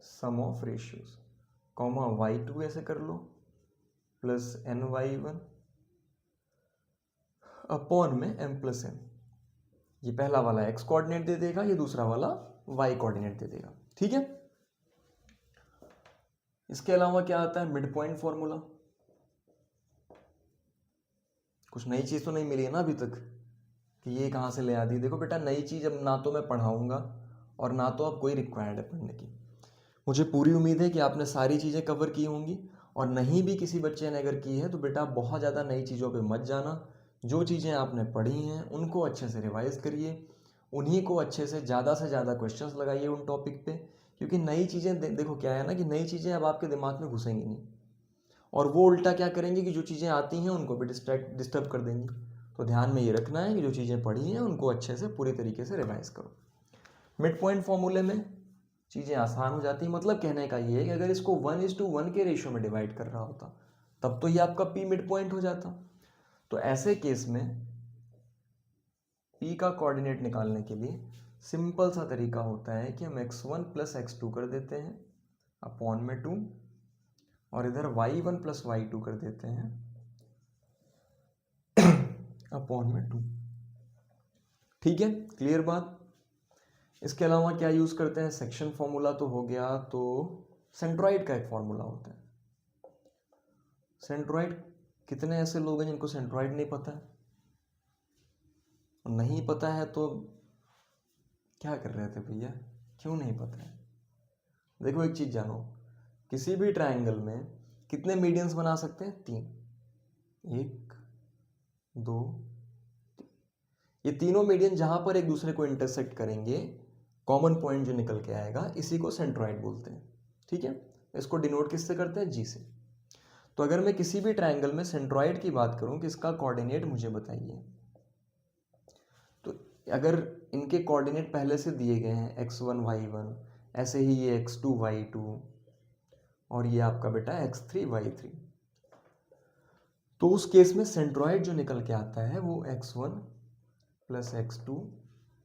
सम ऑफ रेशियोज, कॉमा y2 ऐसे कर लो, प्लस ny1 अपॉन में m प्लस n। ये पहला वाला x कोऑर्डिनेट दे देगा, ये दूसरा वाला y कोऑर्डिनेट दे देगा, ठीक है। इसके अलावा क्या आता है, मिड पॉइंट फॉर्मूला। कुछ नई चीज तो नहीं मिली है ना अभी तक कि ये कहां से ले आती। देखो बेटा, नई चीज अब ना तो मैं पढ़ाऊंगा और ना तो अब कोई रिक्वायर्ड है पढ़ने की। मुझे पूरी उम्मीद है कि आपने सारी चीजें कवर की होंगी, और नहीं भी किसी बच्चे ने अगर की है तो बेटा बहुत ज़्यादा नई चीज़ों पे मत जाना। जो चीज़ें आपने पढ़ी हैं उनको अच्छे से रिवाइज करिए, उन्हीं को अच्छे से ज़्यादा क्वेश्चंस लगाइए उन टॉपिक पे, क्योंकि नई चीज़ें देखो क्या है ना कि नई चीज़ें अब आपके दिमाग में घुसेंगी नहीं, और वो उल्टा क्या करेंगे कि जो चीज़ें आती हैं उनको भी डिस्टर्ब कर देंगी। तो ध्यान में ये रखना है कि जो चीज़ें पढ़ी हैं उनको अच्छे से पूरी तरीके से रिवाइज करो। मिड पॉइंट फॉर्मूले में चीज़ें आसान हो जाती हैं। मतलब कहने का ये है कि अगर इसको 1:1 के रेशियो में डिवाइड कर रहा होता तब तो ये आपका पी मिड पॉइंट हो जाता। तो ऐसे केस में पी का कोऑर्डिनेट निकालने के लिए सिंपल सा तरीका होता है कि हम x1 प्लस x2 कर देते हैं अपॉन में 2, और इधर y1 प्लस y2 कर देते हैं अपॉन में 2। ठीक है, क्लियर बात। इसके अलावा क्या यूज करते हैं, सेक्शन फॉर्मूला तो हो गया, तो सेंट्रॉइड का एक फॉर्मूला होता है। सेंट्रॉइड, कितने ऐसे लोग हैं जिनको सेंट्रॉइड नहीं पता है? नहीं पता है तो क्या कर रहे थे भैया, क्यों नहीं पता है? देखो एक चीज जानो, किसी भी ट्रायंगल में कितने मीडियंस बना सकते हैं, 3, 1 2 3। ये तीनों मीडियन जहां पर एक दूसरे को इंटरसेक्ट करेंगे, कॉमन पॉइंट जो निकल के आएगा, इसी को सेंट्रॉइड बोलते हैं। ठीक है, इसको डिनोट किससे करते हैं, जी से। तो अगर मैं किसी भी ट्रायंगल में सेंट्रॉइड की बात करूं कि इसका कोऑर्डिनेट मुझे बताइए, तो अगर इनके कोऑर्डिनेट पहले से दिए गए हैं x1 y1, ऐसे ही ये x2 y2, और ये आपका बेटा x3 y3, तो उस केस में सेंट्रॉइड जो निकल के आता है वो x1 plus x2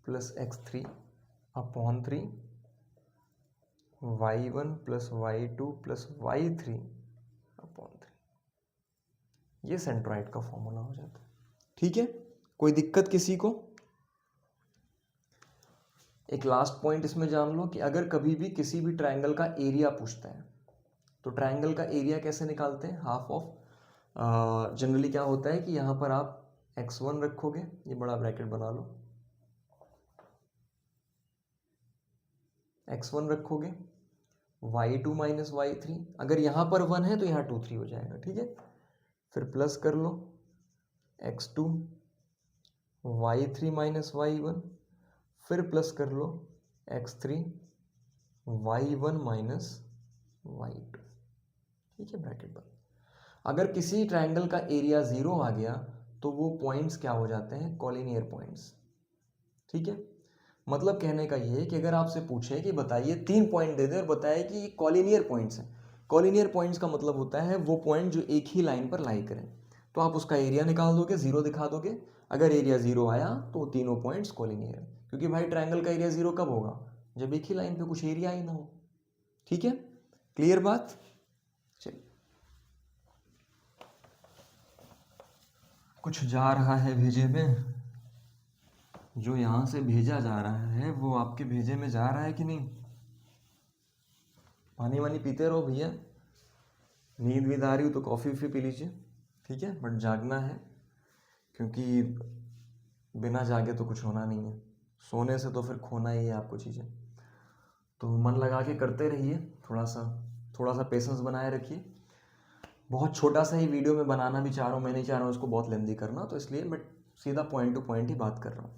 plus x3 upon 3, y1 plus y2 plus y3 upon 3, ये सेंट्रॉइड का फॉर्मूला हो जाता है। ठीक है, कोई दिक्कत किसी को? एक लास्ट पॉइंट इसमें जान लो कि अगर कभी भी किसी भी ट्रायंगल का एरिया पूछता है तो ट्रायंगल का एरिया कैसे निकालते हैं, हाफ ऑफ, जनरली क्या होता है कि यहाँ पर आप x1 रखोगे, ये बड़ा ब्रैकेट बना लो, x1 रखोगे, y2 माइनस y3, अगर यहाँ पर 1 है तो यहाँ 2 3 हो जाएगा। ठीक है, फिर प्लस कर लो x2 y3 माइनस y1, फिर प्लस कर लो x3 y1 माइनस y2। ठीक है, ब्रैकेट बंद। अगर किसी ट्रायंगल का एरिया 0 आ गया तो वो पॉइंट्स क्या हो जाते हैं, कॉलिनियर पॉइंट्स। ठीक है, मतलब कहने का ये है कि अगर आपसे पूछे कि बताइए 3 पॉइंट दे दे और बताए कि ये कॉलिनियर पॉइंट्स हैं, कॉलिनियर पॉइंट्स का मतलब होता है वो पॉइंट जो एक ही लाइन पर लाई करें, तो आप उसका एरिया निकाल दोगे, 0 दिखा दोगे। अगर एरिया 0 आया तो तीनों पॉइंट्स कॉलिनियर है, क्योंकि भाई ट्रायंगल का एरिया 0 कब होगा, जब एक ही लाइन पे कुछ एरिया ही ना हो। ठीक है, क्लियर बात। चलिए, कुछ जा रहा है भेजे में, जो यहां से भेजा जा रहा है वो आपके भेजे में जा रहा है कि नहीं? पानी वानी पीते रहो भैया, नींद वींद आ रही हो तो कॉफ़ी वॉफ़ी पी लीजिए। ठीक है, बट जागना है, क्योंकि बिना जागे तो कुछ होना नहीं है, सोने से तो फिर खोना ही है आपको चीज़ें। तो मन लगा के करते रहिए, थोड़ा सा पेशेंस बनाए रखिए। बहुत छोटा सा ही वीडियो में बनाना भी चाह रहा हूँ, मैं नहीं चाह रहा हूँ इसको बहुत लेंदी करना, तो इसलिए मैं सीधा पॉइंट टू पॉइंट ही बात कर रहा हूँ।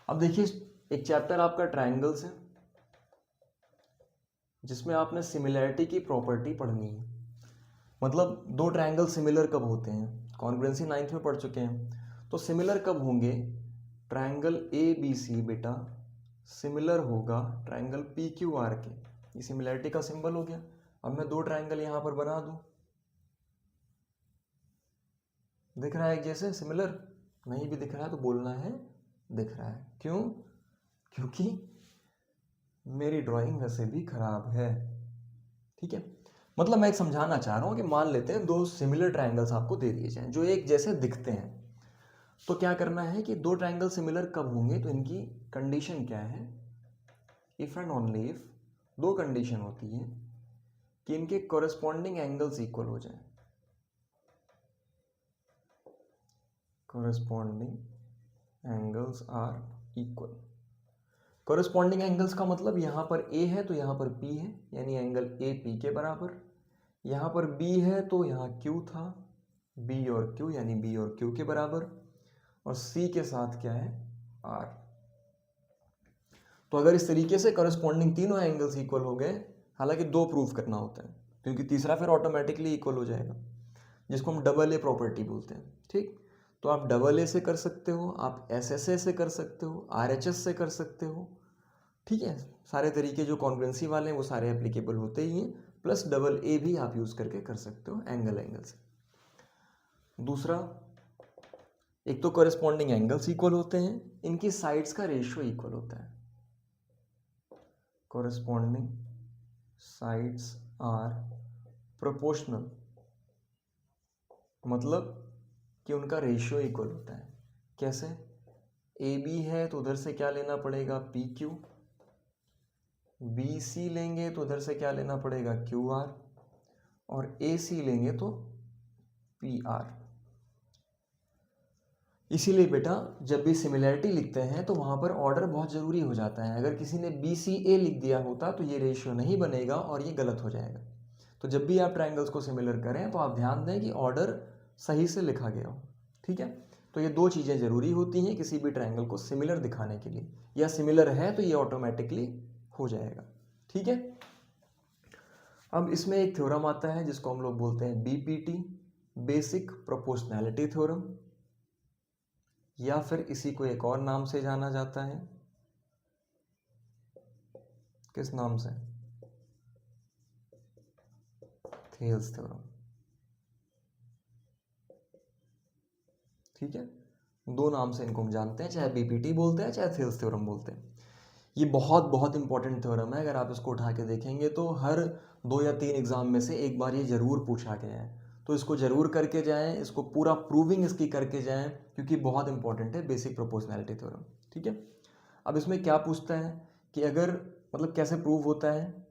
अब देखिए एक चैप्टर आपका ट्रायंगल्स है जिसमें आपने सिमिलैरिटी की प्रॉपर्टी पढ़नी है। मतलब दो ट्रायंगल सिमिलर कब होते हैं, कॉन्ग्रुएंसी 9th में पढ़ चुके हैं। तो सिमिलर कब होंगे, ट्रायंगल ए बी सी बेटा सिमिलर होगा ट्रायंगल पी क्यू आर के। ये सिमिलैरिटी का सिंबल हो गया। अब मैं दो ट्रायंगल यहां पर बना दूं, दिख रहा है एक जैसे सिमिलर, नहीं भी दिख रहा है तो बोलना है दिख रहा है। क्यों, क्योंकि मेरी ड्राइंग वैसे भी खराब है। ठीक है, मतलब मैं एक समझाना चाह रहा हूं कि मान लेते हैं दो सिमिलर ट्रायंगल्स आपको दे दिए जाएं जो एक जैसे दिखते हैं, तो क्या करना है कि दो ट्रायंगल सिमिलर कब होंगे, तो इनकी कंडीशन क्या है, इफ एंड ओनली इफ दो कंडीशन होती है कि इनके कोरेस्पॉन्डिंग एंगल्स इक्वल हो जाए। Corresponding angles are equal. Corresponding angles का मतलब यहां पर ए है तो यहां पर पी है, यानी एंगल ए पी के बराबर। यहां पर बी है तो यहां क्यू था, बी और क्यू यानी बी और क्यू के बराबर। और सी के साथ क्या है, आर। तो अगर इस तरीके से करस्पॉन्डिंग तीनों एंगल्स इक्वल हो गए, हालांकि दो प्रूफ करना होता है क्योंकि तीसरा फिर ऑटोमेटिकली इक्वल हो जाएगा, जिसको हम डबल ए प्रॉपर्टी बोलते हैं। ठीक, तो आप डबल ए से कर सकते हो, आप एस एस ए से कर सकते हो, आर एच एस से कर सकते हो। ठीक है, सारे तरीके जो कॉन्ग्रुएंसी वाले हैं वो सारे एप्लीकेबल होते ही हैं, प्लस डबल ए भी आप यूज करके कर सकते हो एंगल से। दूसरा, एक तो कॉरेस्पॉन्डिंग एंगल्स इक्वल होते हैं, इनकी साइड्स का रेशियो इक्वल होता है। कॉरेस्पॉन्डिंग साइड्स आर प्रोपोर्शनल, मतलब कि उनका रेशियो इक्वल होता है। कैसे, ए बी है तो उधर से क्या लेना पड़ेगा, पी क्यू। बी सी लेंगे तो उधर से क्या लेना पड़ेगा, क्यू आर। और ए सी लेंगे तो पी आर। इसीलिए बेटा जब भी सिमिलैरिटी लिखते हैं तो वहां पर ऑर्डर बहुत ज़रूरी हो जाता है। अगर किसी ने बी सी ए लिख दिया होता तो ये रेशियो नहीं बनेगा और ये गलत हो जाएगा। तो जब भी आप ट्रायंगल्स को सिमिलर करें तो आप ध्यान दें कि ऑर्डर सही से लिखा गया हो। ठीक है, तो ये दो चीज़ें ज़रूरी होती हैं किसी भी ट्रायंगल को सिमिलर दिखाने के लिए, या सिमिलर है तो ये ऑटोमेटिकली हो जाएगा। ठीक है, अब इसमें एक थ्योरम आता है जिसको हम लोग बोलते हैं बीपीटी, बेसिक प्रोपोर्शनैलिटी थ्योरम, या फिर इसी को एक और नाम से जाना जाता है, किस नाम से, थेल्स थ्योरम। ठीक है, दो नाम से इनको हम जानते हैं, चाहे बीपीटी बोलते हैं चाहे थेल्स थ्योरम बोलते हैं। ये बहुत बहुत इंपॉर्टेंट थ्योरम है, अगर आप इसको उठा के देखेंगे तो हर 2 या 3 एग्जाम में से एक बार ये जरूर पूछा गया है। तो इसको जरूर करके जाएं, इसको पूरा प्रूविंग इसकी करके जाएं, क्योंकि बहुत इंपॉर्टेंट है बेसिक प्रोपोर्शनैलिटी थ्योरम। ठीक है, अब इसमें क्या पूछता है कि अगर, मतलब कैसे प्रूव होता है,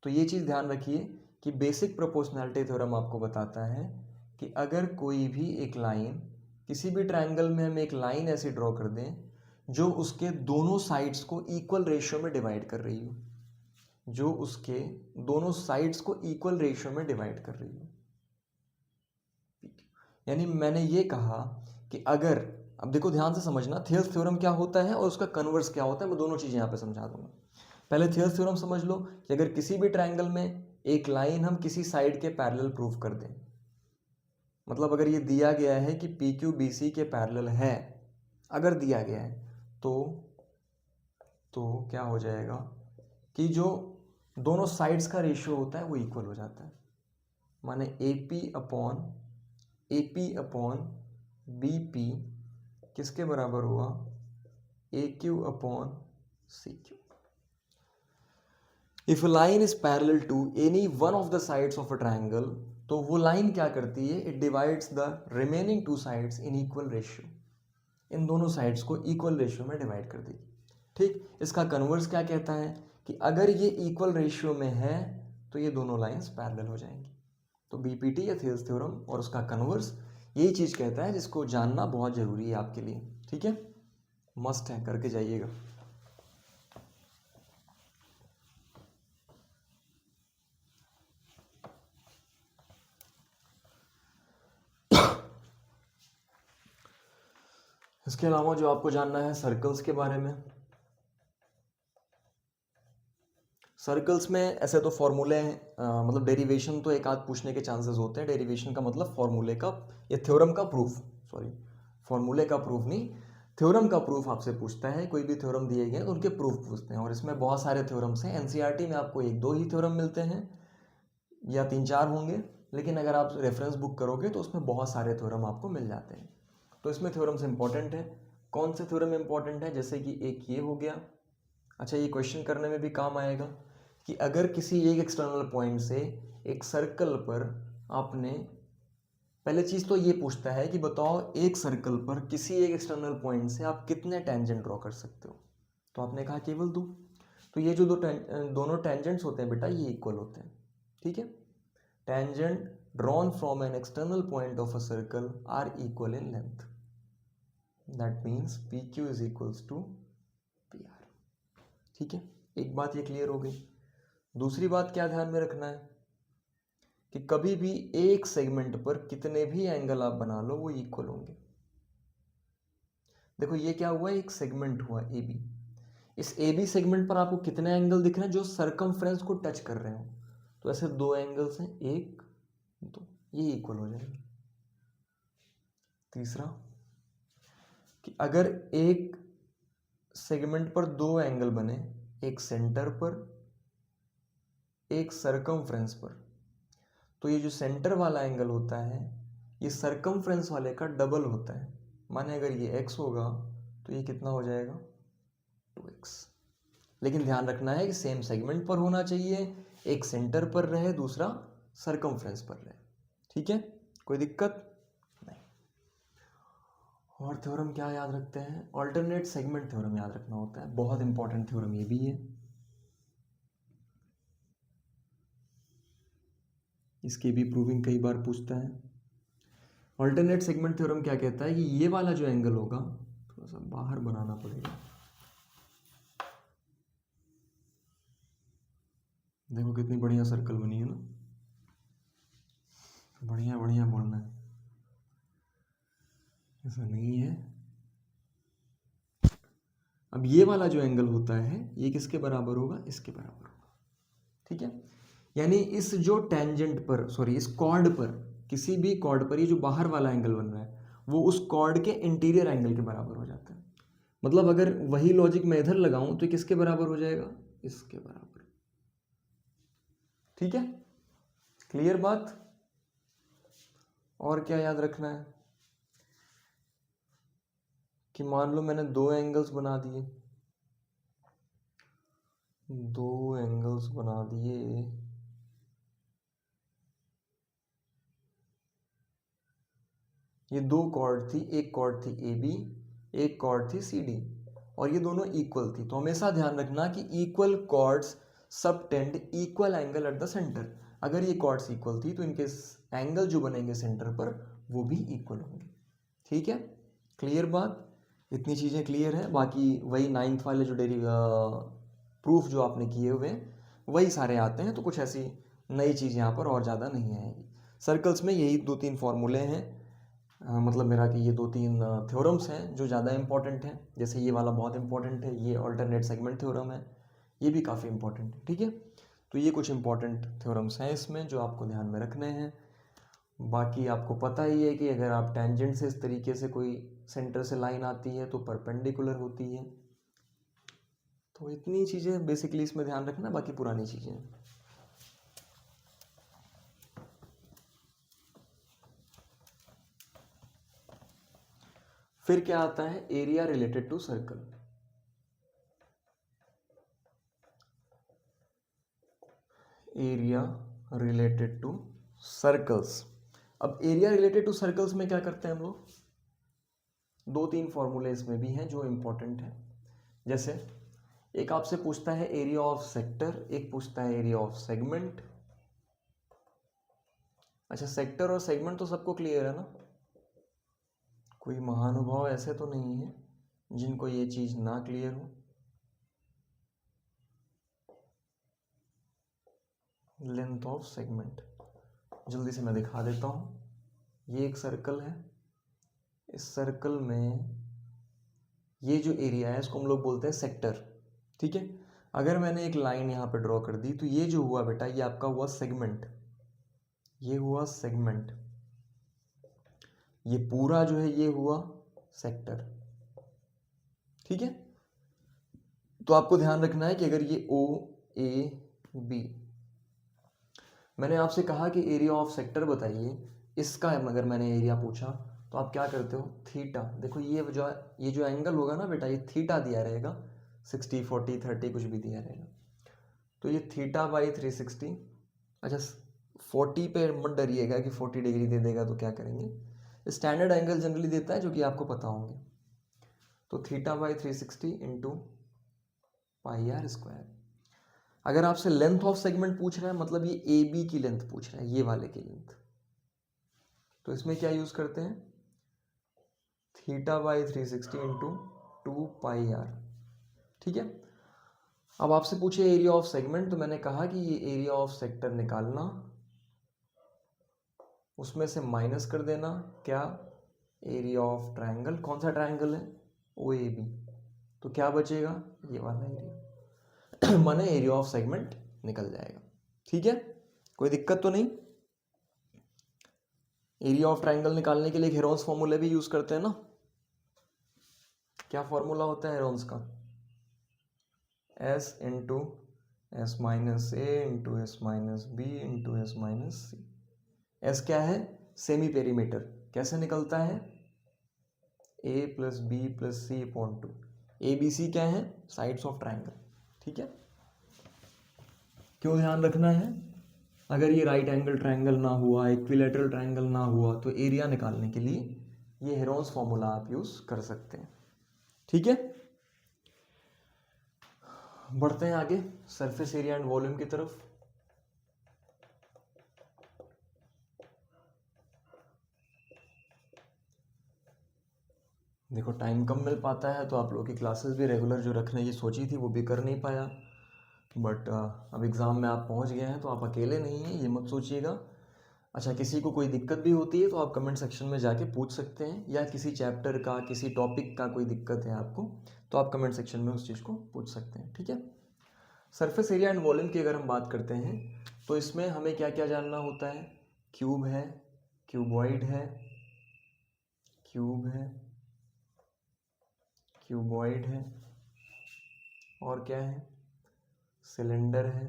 तो ये चीज़ ध्यान रखिए कि बेसिक प्रोपोर्शनैलिटी थ्योरम आपको बताता है कि अगर कोई भी एक लाइन, किसी भी ट्रायंगल में हम एक लाइन ऐसी ड्रॉ कर दें जो उसके दोनों साइड्स को इक्वल रेशियो में डिवाइड कर रही हो, जो उसके दोनों साइड्स को इक्वल रेशियो में डिवाइड कर रही हो। यानी मैंने ये कहा कि अगर, अब देखो ध्यान से समझना थेल्स थ्योरम क्या होता है और उसका कन्वर्स क्या होता है, मैं दोनों चीज़ें यहाँ पे समझा दूंगा। पहले थेल्स थ्योरम समझ लो कि अगर किसी भी ट्रायंगल में एक लाइन हम किसी साइड के पैरेलल प्रूव कर दें, मतलब अगर ये दिया गया है कि पी क्यू बी सी के पैरेलल है, अगर दिया गया है तो क्या हो जाएगा कि जो दोनों साइड्स का रेशियो होता है वो इक्वल हो जाता है। माने A P upon B P किसके बराबर हुआ, A Q upon C Q. If line is parallel to any one of the sides of a triangle, तो वो लाइन क्या करती है, it divides the remaining two sides in equal ratio, इन दोनों साइड्स को इक्वल रेशियो में divide कर देगी। ठीक, इसका कन्वर्स क्या कहता है कि अगर ये इक्वल रेशियो में है तो ये दोनों लाइंस पैरेलल हो जाएंगी। तो बीपीटी या थेल्स थ्योरम और उसका कन्वर्स यही चीज़ कहता है, जिसको जानना बहुत ज़रूरी है आपके लिए। ठीक है, मस्ट है, करके जाइएगा। इसके अलावा जो आपको जानना है सर्कल्स के बारे में, सर्कल्स में ऐसे तो फॉर्मूले हैं, मतलब डेरिवेशन तो एक आध पूछने के चांसेस होते हैं। डेरिवेशन का मतलब फॉर्मूले का या थ्योरम का प्रूफ, सॉरी फॉर्मूले का प्रूफ नहीं, थ्योरम का प्रूफ आपसे पूछता है। कोई भी थ्योरम दिए गए तो उनके प्रूफ पूछते हैं, और इसमें बहुत सारे थ्योरम्स हैं। एनसीईआरटी में आपको एक दो ही थ्योरम मिलते हैं या तीन चार होंगे, लेकिन अगर आप रेफरेंस बुक करोगे तो उसमें बहुत सारे थ्योरम आपको मिल जाते हैं। तो इसमें थ्योरम्स इंपॉर्टेंट है। कौन से थ्योरम इंपॉर्टेंट है? जैसे कि एक ये हो गया। अच्छा, ये क्वेश्चन करने में भी काम आएगा कि अगर किसी एक एक्सटर्नल पॉइंट से एक सर्कल पर आपने, पहले चीज़ तो ये पूछता है कि बताओ एक सर्कल पर किसी एक एक्सटर्नल पॉइंट से आप कितने टेंजेंट ड्रॉ कर सकते हो। तो आपने कहा केवल दो। तो ये जो दोनों टेंजेंट्स होते हैं बेटा, ये इक्वल होते हैं। ठीक है, tangent drawn from an external point of a circle are equal in length. That means P Q is equals to P R. ठीक है, एक बात ये क्लियर हो गई। दूसरी बात क्या ध्यान में रखना है कि कभी भी एक सेगमेंट पर कितने भी एंगल आप बना लो वो इक्वल होंगे। देखो ये क्या हुआ, एक सेगमेंट हुआ ए बी। इस ए बी सेगमेंट पर आपको कितने एंगल दिख रहे हैं जो सरकमफ्रेंस को टच कर रहे हो। तो ऐसे दो एंगल्स हैं, एक दो, ये इक्वल हो जाएंगे। तीसरा कि अगर एक सेगमेंट पर दो एंगल बने, एक सेंटर पर एक सरकमफ्रेंस पर, तो ये जो सेंटर वाला एंगल होता है ये सरकमफ्रेंस वाले का डबल होता है। माने अगर ये x होगा तो ये कितना हो जाएगा 2x। लेकिन ध्यान रखना है कि सेम सेगमेंट पर होना चाहिए, एक सेंटर पर रहे दूसरा सरकमफ्रेंस पर रहे। ठीक है, कोई दिक्कत नहीं। और थ्योरम क्या याद रखते हैं? ऑल्टरनेट सेगमेंट थ्योरम याद रखना होता है, बहुत इंपॉर्टेंट थ्योरम ये भी है। इसकी भी प्रूविंग कई बार पूछता है। ऑल्टरनेट सेगमेंट थ्योरम क्या कहता है कि ये वाला जो एंगल होगा, थोड़ा सा बाहर बनाना पड़ेगा, देखो कितनी बढ़िया सर्कल बनी है ना, बढ़िया बढ़िया बोलना है, ऐसा नहीं है। अब ये वाला जो एंगल होता है ये किसके बराबर होगा? इसके बराबर होगा। ठीक है, यानी इस जो टेंजेंट पर, सॉरी इस कॉर्ड पर, किसी भी कॉर्ड पर ये जो बाहर वाला एंगल बन रहा है वो उस कॉर्ड के इंटीरियर एंगल के बराबर हो जाता है। मतलब अगर वही लॉजिक मैं इधर लगाऊं तो किसके बराबर हो जाएगा? इसके बराबर। ठीक है, क्लियर बात? और क्या याद रखना है कि मान लो मैंने दो एंगल्स बना दिए, दो एंगल्स बना दिए, ये दो कॉर्ड थी, एक कॉर्ड थी ए बी, एक कॉर्ड थी सी डी, और ये दोनों इक्वल थी। तो हमेशा ध्यान रखना कि equal chords subtend equal angle at the centre. अगर ये कॉर्ड्स इक्वल थी तो इनके एंगल जो बनेंगे सेंटर पर वो भी इक्वल होंगे। ठीक है, क्लियर बात? इतनी चीज़ें क्लियर है। बाकी वही नाइन्थ वाले जो प्रूफ जो आपने किए हुए हैं वही सारे आते हैं, तो कुछ ऐसी नई चीज़ यहाँ पर और ज़्यादा नहीं आएगी। सर्कल्स में यही दो तीन फॉर्मूले हैं, मतलब मेरा कि ये दो तीन थ्योरम्स हैं जो ज़्यादा इंपॉर्टेंट हैं। जैसे ये वाला बहुत इंपॉर्टेंट है, ये अल्टरनेट सेगमेंट थ्योरम है, ये भी काफ़ी इंपॉर्टेंट है। ठीक है, तो ये कुछ इंपॉर्टेंट थ्योरम्स हैं इसमें जो आपको ध्यान में रखने हैं। बाकी आपको पता ही है कि अगर आप टेंजेंट से इस तरीके से कोई सेंटर से लाइन आती है तो परपेंडिकुलर होती है। तो इतनी चीज़ें बेसिकली इसमें ध्यान रखना, बाकी पुरानी चीज़ें। फिर क्या आता है? Area related to circle. Area related to circles. अब एरिया रिलेटेड टू सर्कल्स में क्या करते हैं हम लोग? दो तीन फॉर्मूले इसमें भी हैं जो इंपॉर्टेंट है। जैसे एक आपसे पूछता है एरिया ऑफ सेक्टर, एक पूछता है एरिया ऑफ सेगमेंट। अच्छा, सेक्टर और सेगमेंट तो सबको क्लियर है ना, कोई महानुभाव ऐसे तो नहीं है जिनको ये चीज ना क्लियर हो। लेंथ ऑफ सेगमेंट जल्दी से मैं दिखा देता हूं। ये एक सर्कल है, इस सर्कल में ये जो एरिया है इसको हम लोग बोलते हैं सेक्टर, ठीक है। अगर मैंने एक लाइन यहाँ पे ड्रॉ कर दी तो ये जो हुआ बेटा ये आपका हुआ सेगमेंट, ये हुआ सेगमेंट, ये पूरा जो है ये हुआ सेक्टर, ठीक है। तो आपको ध्यान रखना है कि अगर ये ओ ए बी, मैंने आपसे कहा कि एरिया ऑफ सेक्टर बताइए, इसका अगर मैंने एरिया पूछा तो आप क्या करते हो, थीटा। देखो ये जो एंगल होगा ना बेटा, ये थीटा दिया रहेगा, 60 40 30 कुछ भी दिया रहेगा, तो ये थीटा बाई 360। अच्छा 40 पे मत डरिएगा कि 40 डिग्री दे देगा तो क्या करेंगे, स्टैंडर्ड एंगल जनरली देता है जो कि आपको पता होंगे। तो theta by 360 into pi r square. अगर आपसे लेंथ ऑफ सेगमेंट पूछ रहा है, मतलब ये ए बी की लेंथ पूछ रहा है, ये वाले की लेंथ, तो इसमें क्या यूज करते हैं, theta by 360 into 2 pi r, ठीक है। अब आपसे पूछे एरिया ऑफ सेगमेंट, तो मैंने कहा कि ये एरिया ऑफ सेक्टर निकालना, उसमें से माइनस कर देना क्या, एरिया ऑफ ट्रायंगल, कौन सा ट्रायंगल है, ओ ए बी, तो क्या बचेगा, ये वाला एरिया माने एरिया ऑफ सेगमेंट निकल जाएगा, ठीक है। कोई दिक्कत तो नहीं। एरिया ऑफ ट्रायंगल निकालने के लिए हेरोन्स फॉर्मूले भी यूज करते हैं ना, क्या फॉर्मूला होता है हेरोन्स का, S into S minus A into S minus B into S minus C. S क्या है, सेमी पेरीमीटर, कैसे निकलता है, A plus B plus C upon 2। A B C क्या है, साइड्स ऑफ ट्रायंगल, ठीक है। क्यों ध्यान रखना है, अगर ये राइट एंगल ट्रायंगल ना हुआ, इक्विलैटरल ट्रायंगल ना हुआ, तो एरिया निकालने के लिए ये हेरोन्स फॉर्मूला आप यूज कर सकते हैं, ठीक है। बढ़ते हैं आगे सरफेस एरिया एंड वॉल्यूम की तरफ। देखो टाइम कम मिल पाता है तो आप लोग की क्लासेस भी रेगुलर जो रखने की सोची थी वो भी कर नहीं पाया, बट अब एग्ज़ाम में आप पहुंच गए हैं तो आप अकेले नहीं हैं, ये मत सोचिएगा। अच्छा किसी को कोई दिक्कत भी होती है तो आप कमेंट सेक्शन में जाके पूछ सकते हैं, या किसी चैप्टर का किसी टॉपिक का कोई दिक्कत है आपको तो आप कमेंट सेक्शन में उस चीज़ को पूछ सकते हैं, ठीक है। सरफेस एरिया एंड वॉल्यूम की अगर हम बात करते हैं तो इसमें हमें क्या क्या जानना होता है, क्यूब है, क्यूबॉइड है, क्यूब है, क्यूबॉइड है, और क्या है, सिलेंडर है,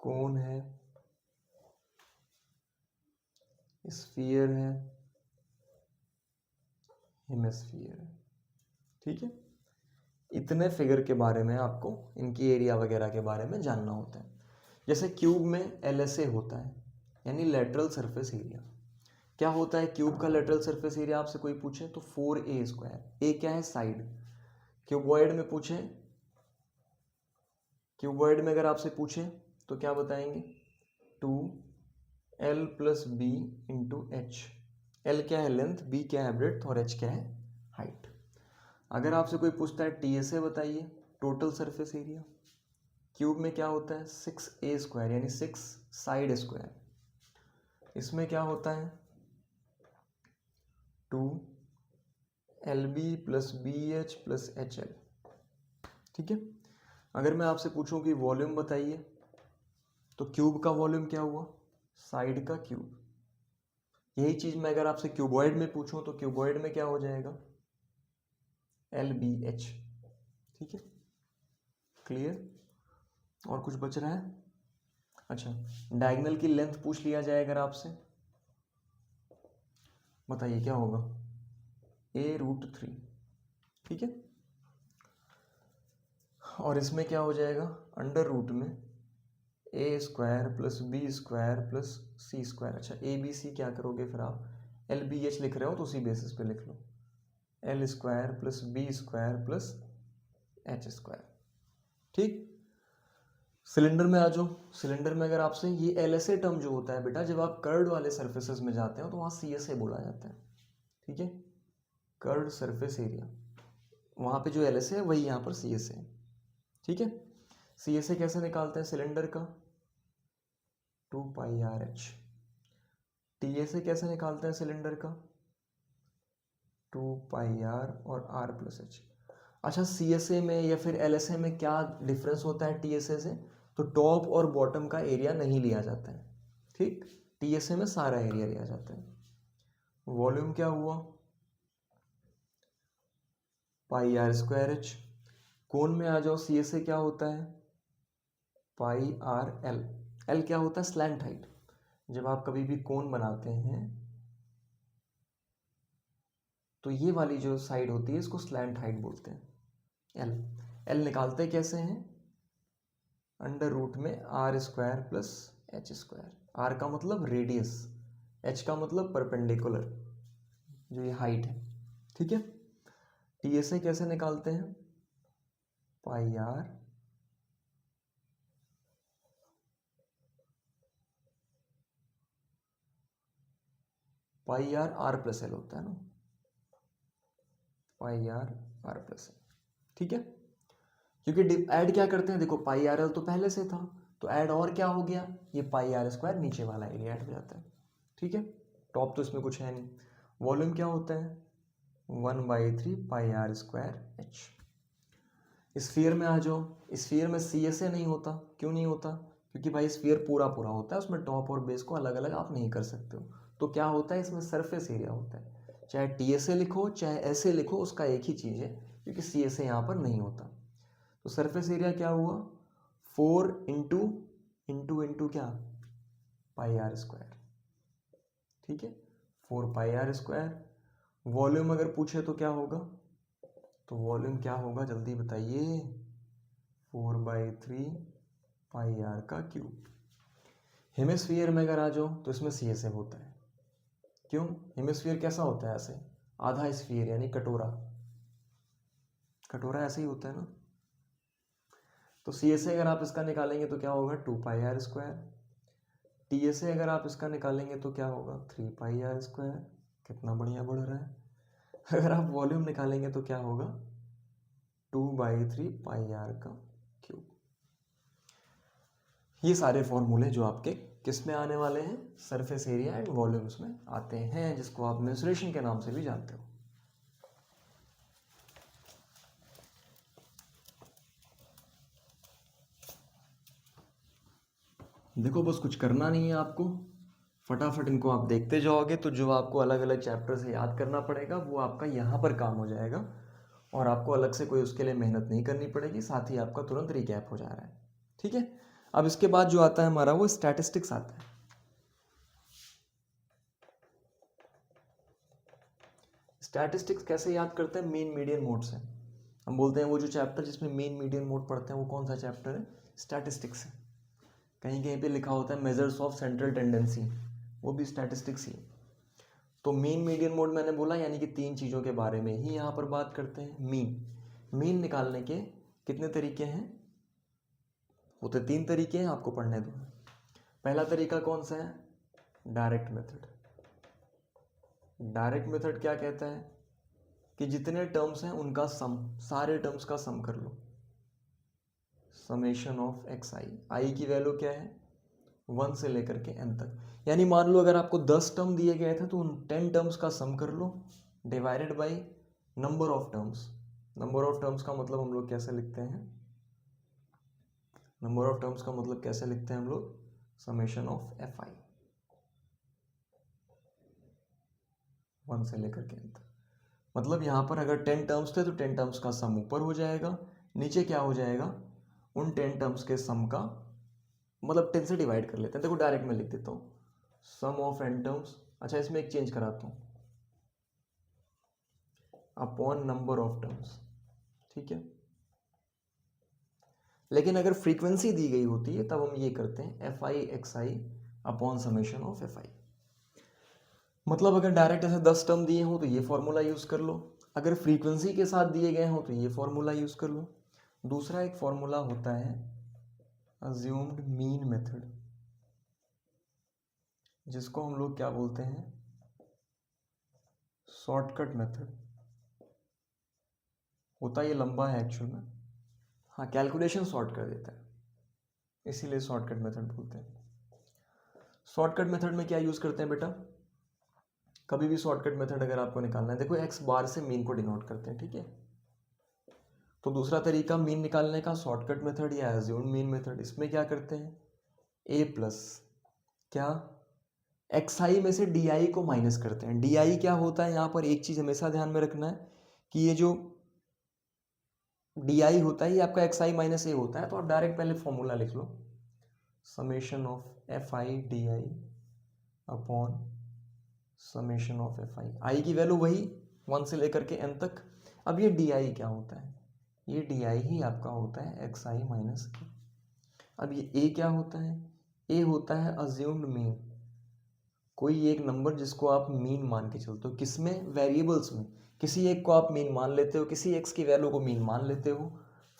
कोन है, स्फीयर है, हेमिस्फीयर है, ठीक है। इतने फिगर के बारे में आपको, इनकी एरिया वगैरह के बारे में जानना होता है। जैसे क्यूब में LSA होता है, यानी लेटरल सरफेस एरिया। क्या होता है क्यूब का लेटरल सरफेस एरिया, आपसे कोई पूछे तो 4a स्क्वायर, ए क्या है साइड। क्यूबॉइड में पूछे, क्यूबॉइड में अगर आपसे पूछे तो क्या बताएंगे, 2l plus b into h. L क्या है लेंथ, बी क्या है ब्रेड्थ, और एच क्या है हाइट। अगर आपसे कोई पूछता है TSA बताइए, टोटल सरफेस एरिया, क्यूब में क्या होता है 6a स्क्वायर, यानी 6 साइड स्क्वायर। इसमें क्या होता है 2LB plus BH plus HL, ठीक है। अगर मैं आपसे पूछूं कि वॉल्यूम बताइए, तो क्यूब का वॉल्यूम क्या हुआ, साइड का क्यूब। यही चीज मैं अगर आपसे क्यूबॉइड में पूछूं तो क्यूबॉइड में क्या हो जाएगा, LBH, ठीक है। क्लियर, और कुछ बच रहा है। अच्छा डायगोनल की लेंथ पूछ लिया जाए अगर आपसे, बताइए क्या होगा, a√3, ठीक है। और इसमें क्या हो जाएगा, अंडर रूट में a square plus b square plus c square. अच्छा ABC क्या करोगे फिर आप, LBH लिख रहे हो तो उसी बेसिस पे लिख लो, L square plus b square plus h square, ठीक। सिलेंडर में आ जाओ, सिलेंडर में अगर आपसे ये LSA टर्म जो होता है बेटा, जब आप कर्ड वाले सरफेसेस में जाते हो तो वहाँ CSA बोला जाता है, ठीक है, कर्ड सरफेस एरिया। वहाँ पे जो LSA है वही यहाँ पर CSA है, ठीक है। CSA कैसे निकालते हैं सिलेंडर का, 2 पाई RH। TSA कैसे निकालते हैं सिलेंडर का, 2πr और r+h। अच्छा, CSA में या फिर LSA में क्या डिफरेंस होता है TSA से? तो टॉप और बॉटम का एरिया नहीं लिया जाता है, ठीक। TSA में सारा एरिया लिया जाता है। वॉल्यूम क्या हुआ? πr²h। कोण में आ जाओ, CSA क्या होता है? πrl। l क्या होता है? Slant height. जब आप कभी भी कोण बनाते हैं तो ये वाली जो साइड होती है इसको स्लैंट हाइट बोलते हैं। l निकालते कैसे हैं? अंडर रूट में r² + h²। r का मतलब रेडियस, h का मतलब परपेंडिकुलर, जो ये हाइट है, ठीक है। TSA कैसे निकालते हैं? πr r+l होता है ना, πr+l, ठीक है। क्योंकि ऐड क्या करते हैं, देखो πrl तो पहले से था, तो ऐड और क्या हो गया, ये πr² नीचे वाला एरिया ऐड हो जाता है, ठीक है। टॉप तो इसमें कुछ है नहीं। वॉल्यूम क्या होता है? 1/3 πr²h। स्फीयर में आ जाओ, स्फीयर में CSA नहीं होता। क्यों नहीं होता? क्योंकि भाई स्फीयर पूरा पूरा होता है, उसमें टॉप और बेस को अलग अलग आप नहीं कर सकते हो। तो क्या होता है, इसमें सरफेस एरिया होता है। चाहे TSA लिखो चाहे ऐसे लिखो, उसका एक ही चीज़ है, क्योंकि CSA यहाँ पर नहीं होता। तो सरफेस एरिया क्या हुआ? 4 इंटू क्या? πr², ठीक है, 4πr²। वॉल्यूम अगर पूछे तो क्या होगा? तो वॉल्यूम क्या होगा, जल्दी बताइए? 4/3 πr³। हेमिस्फीयर में अगर आ जाओ तो इसमें CSA होता है। क्यों? हेमिस्फीयर कैसा होता है? ऐसे आधा स्फीयर, यानी कटोरा, कटोरा ऐसे ही होता है ना। तो CSA अगर आप इसका निकालेंगे तो क्या होगा? 2πr²। TSA अगर आप इसका निकालेंगे तो क्या होगा? 3πr²। कितना बढ़िया बढ़ रहा है। अगर आप वॉल्यूम निकालेंगे तो क्या होगा? 2/3 πr³। ये सारे फॉर्मूले जो आपके किस में आने वाले हैं? सरफेस एरिया एंड वॉल्यूम्स में आते हैं, जिसको आप मेंसुरेशन के नाम से भी जानते हो। देखो, बस कुछ करना नहीं है आपको, फटाफट इनको आप देखते जाओगे तो जो आपको अलग अलग चैप्टर से याद करना पड़ेगा वो आपका यहाँ पर काम हो जाएगा, और आपको अलग से कोई उसके लिए मेहनत नहीं करनी पड़ेगी, साथ ही आपका तुरंत रिकैप हो जा रहा है, ठीक है। अब इसके बाद जो आता है हमारा वो स्टैटिस्टिक्स आता है। स्टैटिस्टिक्स कैसे याद करते हैं? मीन मीडियन मोड से। हम बोलते हैं वो जो चैप्टर जिसमें मीन मीडियन मोड पढ़ते हैं वो कौन सा चैप्टर है? स्टैटिस्टिक्स है। कहीं कहीं पे लिखा होता है मेजर्स ऑफ सेंट्रल टेंडेंसी, वो भी स्टैटिस्टिक्स ही है। तो मीन मीडियन मोड मैंने बोला, यानी कि 3 चीज़ों के बारे में ही यहाँ पर बात करते हैं। मीन निकालने के कितने तरीके हैं? वो तो 3 तरीके हैं, आपको पढ़ने दो। पहला तरीका कौन सा है? Direct method. डायरेक्ट मेथड क्या कहता है कि जितने टर्म्स हैं उनका सम, सारे टर्म्स का सम कर लो, समेशन ऑफ xi। आई की वैल्यू क्या है? 1 से लेकर के n तक। यानी मान लो अगर आपको 10 टर्म दिए गए थे तो उन 10 टर्म्स का सम कर लो, divided by number of terms. Number of terms का मतलब हम लोग कैसे लिखते हैं? नंबर ऑफ टर्म्स का मतलब कैसे लिखते हैं हम लोग? समेशन ऑफ fi, 1 से लेकर के n तक। मतलब यहाँ पर अगर 10 टर्म्स थे तो 10 टर्म्स का सम ऊपर हो जाएगा, नीचे क्या हो जाएगा? उन 10 टर्म्स के सम का, मतलब 10 से डिवाइड कर लेते हैं। देखो डायरेक्ट में लिख देता हूँ, सम ऑफ n टर्म्स। अच्छा, इसमें एक चेंज कराता हूँ, अपॉन नंबर ऑफ टर्म्स, ठीक है। लेकिन अगर फ्रीक्वेंसी दी गई होती है तब हम ये करते हैं fi xi upon summation of fi। मतलब अगर डायरेक्ट ऐसे 10 टर्म दिए हो तो ये फॉर्मूला यूज कर लो, अगर फ्रीक्वेंसी के साथ दिए गए हो तो ये फॉर्मूला यूज कर लो। दूसरा एक फॉर्मूला होता है अज्यूम्ड मीन मेथड, जिसको हम लोग क्या बोलते हैं? Shortcut method. होता ये लंबा है एक्चुअल में, हाँ, कैलकुलेशन शॉर्ट कर देता है, इसीलिए शॉर्टकट मेथड बोलते हैं। शॉर्टकट मेथड में क्या यूज करते हैं बेटा? कभी भी शॉर्टकट मेथड अगर आपको निकालना है, देखो एक्स बार से मीन को डिनोट करते हैं, ठीक है। तो दूसरा तरीका मीन निकालने का शॉर्टकट मेथड या एज्यूम्ड मीन मेथड, इसमें क्या करते हैं, ए प्लस क्या एक्स आई में से डी आई को माइनस करते हैं। डी आई क्या होता है, यहाँ पर एक चीज हमेशा ध्यान में रखना है कि ये जो डी आई होता है ये आपका एक्स आई माइनस ए होता है। तो आप डायरेक्ट पहले फॉर्मूला लिख लो, summation of F I D I upon summation of F I. I की वैल्यू वही 1 से लेकर के n तक। अब ये डी आई क्या होता है, ये डी आई ही आपका होता है एक्स आई माइनस ए। अब ये ए क्या होता है, ए होता है अज्यूम्ड मीन, कोई एक नंबर जिसको आप मीन मान के चलते हो, किसमें, वेरिएबल्स में। किसी एक को आप मीन मान लेते हो, किसी एक्स की वैल्यू को मीन मान लेते हो,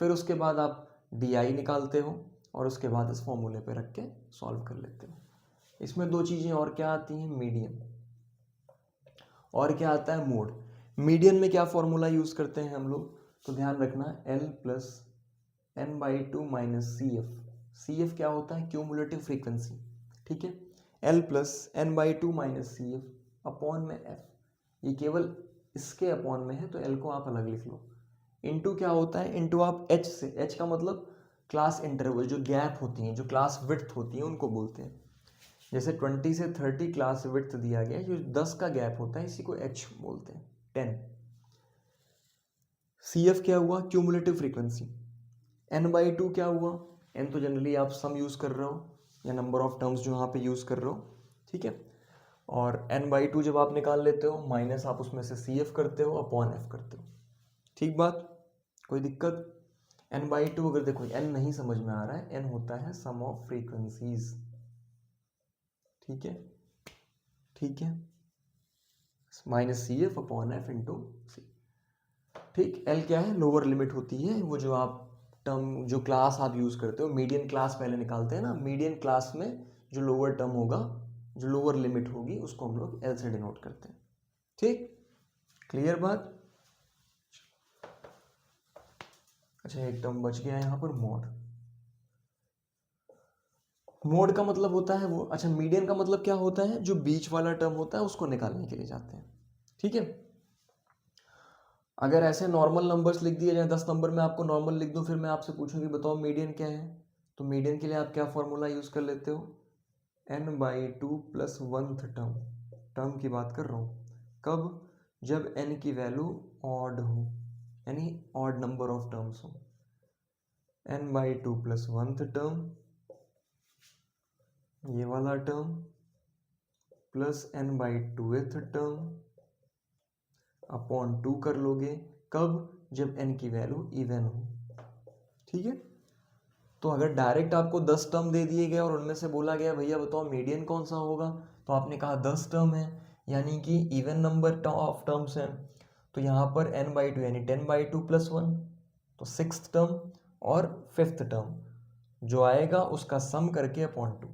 फिर उसके बाद आप डी आई निकालते हो और उसके बाद इस फॉर्मूले पे रख के सॉल्व कर लेते हो। इसमें दो चीज़ें और क्या आती हैं, मीडियन और क्या आता है, मोड। मीडियन में क्या फॉर्मूला यूज करते हैं हम लोग, तो ध्यान रखना l plus n by two minus C f. C f क्या होता है, क्यूमुलेटिव फ्रीक्वेंसी, ठीक है। L plus n by two minus C F upon में एफ, ये केवल इसके अपॉन में है तो एल को आप अलग लिख लो। इनटू क्या होता है, इनटू आप एच से, एच का मतलब क्लास इंटरवल, जो गैप होती हैं, जो क्लास विड्थ होती है उनको बोलते हैं। जैसे 20 से 30 क्लास विड्थ दिया गया है, जो 10 का गैप होता है इसी को एच बोलते हैं, 10। सी एफ क्या हुआ, cumulative frequency. N by two क्या हुआ, एन तो जनरली आप सम यूज कर रहे हो या नंबर ऑफ टर्म्स जो यहाँ पे यूज कर रहे हो, ठीक है। और एन बाई टू जब आप निकाल लेते हो माइनस आप उसमें से सी एफ करते हो अपॉन एफ करते हो, ठीक बात, कोई दिक्कत। एन बाई टू अगर देखो एन नहीं समझ में आ रहा है, एन होता है सम ऑफ फ्रीक्वेंसीज, ठीक है, ठीक है, minus C F upon F into C, ठीक। एल क्या है, लोअर लिमिट होती है, वो जो आप टर्म, जो क्लास आप यूज करते हो, मीडियन क्लास पहले निकालते हैं ना, मीडियन क्लास में जो लोअर टर्म होगा, जो लोअर लिमिट होगी, उसको हम लोग एल से डिनोट करते हैं, ठीक, क्लियर बात। अच्छा एक टर्म बच गया है यहाँ पर, मोड। मोड का मतलब होता है वो, अच्छा मीडियन का मतलब क्या होता है, जो बीच वाला टर्म होता है उसको निकालने के लिए जाते हैं, ठीक है। अगर ऐसे नॉर्मल नंबर्स लिख दिए जाए, 10 नंबर में आपको नॉर्मल लिख दूं, फिर मैं आपसे पूछूं कि बताओ मीडियन क्या है, तो मीडियन के लिए आप क्या फॉर्मूला यूज कर लेते हो, n by two plus 1th term, term की बात कर रहा हूँ, कब, जब एन की वैल्यू ऑड हो, यानी ऑड नंबर ऑफ टर्म्स हो, n by two plus 1th term, ये वाला term, plus n by 2th term upon 2 कर लोगे, कब, जब n की वैल्यू इवन हो, ठीक है। तो अगर डायरेक्ट आपको 10 टर्म दे दिए गए और उनमें से बोला गया भैया बताओ मीडियन कौन सा होगा, तो आपने कहा 10 टर्म है, यानी कि इवन नंबर ऑफ टर्म्स हैं, तो यहाँ पर n बाई टू यानी 10 बाई टू प्लस 1, तो 6th टर्म और 5th टर्म जो आएगा उसका सम करके अपॉन 2,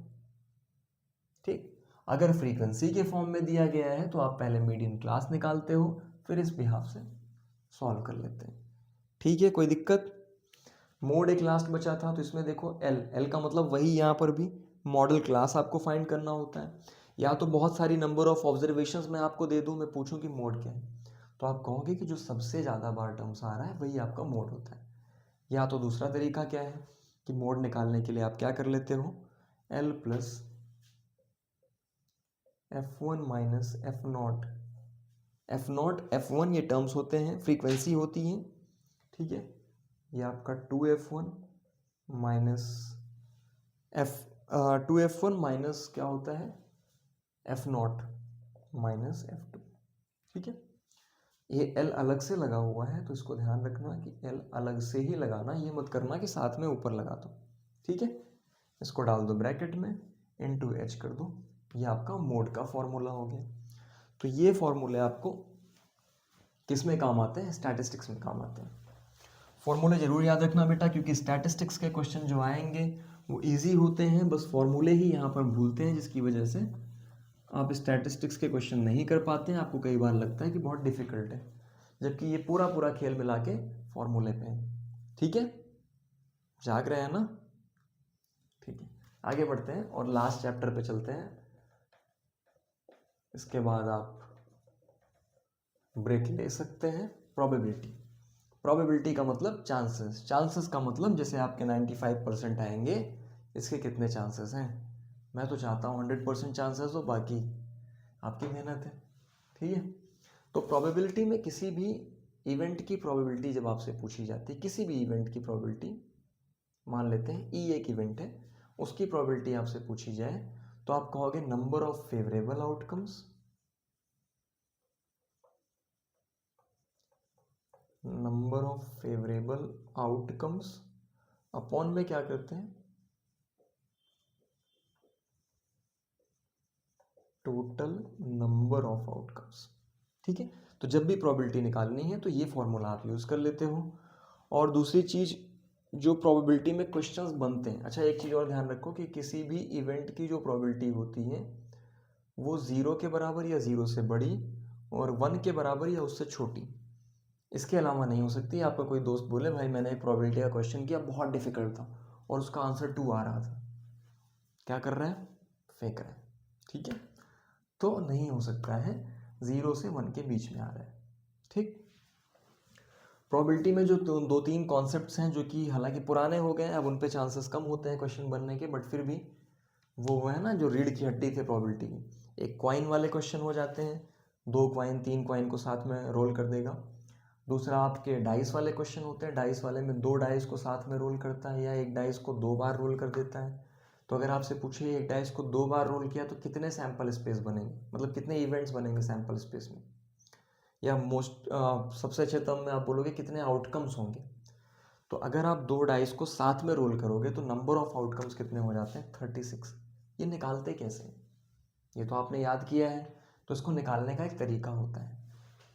ठीक। अगर फ्रीक्वेंसी के फॉर्म में दिया गया है तो आप पहले मीडियन क्लास निकालते हो, फिर इस बिहाफ से सॉल्व कर लेते हैं, ठीक है, कोई दिक्कत। मोड एक लास्ट बचा था, तो इसमें देखो एल, एल का मतलब वही, यहाँ पर भी मॉडल क्लास आपको फाइंड करना होता है। या तो बहुत सारी नंबर ऑफ ऑब्जर्वेशंस मैं आपको दे दूं, मैं पूछूं कि मोड क्या है, तो आप कहोगे कि जो सबसे ज़्यादा बार टर्म्स आ रहा है वही आपका मोड होता है। या तो दूसरा तरीका क्या है कि मोड निकालने के लिए आप क्या कर लेते हो, L plus F1 minus F not, F not F1 ये टर्म्स होते हैं, फ्रीक्वेंसी होती है, ठीक है। ये आपका 2F1 minus F 2F1 minus क्या होता है, एफ नॉट माइनस F2, ठीक है। ये L अलग से लगा हुआ है तो इसको ध्यान रखना कि L अलग से ही लगाना, ये मत करना कि साथ में ऊपर लगा दो, ठीक है। इसको डाल दो ब्रैकेट में, इनटू H कर दो, ये आपका मोड का फॉर्मूला हो गया। तो ये फॉर्मूले आपको किस में काम आते हैं, स्टैटिस्टिक्स में काम आते हैं। फॉर्मूले जरूर याद रखना बेटा, क्योंकि स्टैटिस्टिक्स के क्वेश्चन जो आएंगे वो इजी होते हैं, बस फॉर्मूले ही यहाँ पर भूलते हैं, जिसकी वजह से आप स्टैटिस्टिक्स के क्वेश्चन नहीं कर पाते हैं। आपको कई बार लगता है कि बहुत डिफिकल्ट है, जबकि ये पूरा पूरा खेल मिला के फॉर्मूले पे है, ठीक है, जाग रहे हैं ना, ठीक है। आगे बढ़ते हैं और लास्ट चैप्टर पे चलते हैं, इसके बाद आप ब्रेक ले सकते हैं। प्रोबेबिलिटी, प्रोबेबिलिटी का मतलब चांसेस, चांसेस का मतलब जैसे आपके 95% आएंगे, इसके कितने चांसेस हैं। मैं तो चाहता हूँ 100% चांसेस हो, बाकी आपकी मेहनत है, ठीक है। तो प्रोबेबिलिटी में किसी भी इवेंट की प्रोबेबिलिटी जब आपसे पूछी जाती है, किसी भी इवेंट की प्रोबेबिलिटी, मान लेते हैं ई एक इवेंट है, उसकी प्रोबेबिलिटी आपसे पूछी जाए तो आप कहोगे number of favourable outcomes, number of favourable outcomes upon में क्या करते हैं, टोटल नंबर ऑफ आउटकम्स, ठीक है। तो जब भी प्रोबेबिलिटी निकालनी है तो ये फॉर्मूला आप यूज़ कर लेते हो। और दूसरी चीज़, जो प्रोबेबिलिटी में क्वेश्चंस बनते हैं, अच्छा एक चीज़ और ध्यान रखो कि किसी भी इवेंट की जो प्रोबेबिलिटी होती है वो 0 के बराबर या 0 से बड़ी और 1 के बराबर या उससे छोटी, इसके अलावा नहीं हो सकती। आपका कोई दोस्त बोले भाई मैंने एक प्रोबेबिलिटी का क्वेश्चन किया, बहुत डिफिकल्ट था और उसका आंसर 2 आ रहा था, क्या कर रहा है, फेंक रहा है, ठीक है। तो नहीं हो सकता है, 0 से 1 के बीच में आ रहा है, ठीक। प्रोबेबिलिटी में जो दो तीन कॉन्सेप्ट्स हैं जो कि हालांकि पुराने हो गए हैं, अब उन पे चांसेस कम होते हैं क्वेश्चन बनने के, बट फिर भी वो है ना जो रीढ़ की हड्डी थे प्रोबेबिलिटी की। एक क्वाइन वाले क्वेश्चन हो जाते हैं, 2 क्वाइन 3 क्वाइन को साथ में रोल कर देगा। दूसरा आपके डाइस वाले क्वेश्चन होते हैं, डाइस वाले में 2 डाइस को साथ में रोल करता है या एक डाइस को 2 बार रोल कर देता है। तो अगर आपसे पूछे एक डाइस को 2 बार रोल किया तो कितने सैंपल स्पेस बनेंगे, मतलब कितने इवेंट्स बनेंगे सैंपल स्पेस में, या सबसे अच्छे टर्म में आप बोलोगे कितने आउटकम्स होंगे। तो अगर आप 2 डाइस को साथ में रोल करोगे तो नंबर ऑफ आउटकम्स कितने हो जाते हैं, 36। ये निकालते कैसे, ये तो आपने याद किया है। तो इसको निकालने का एक तरीका होता है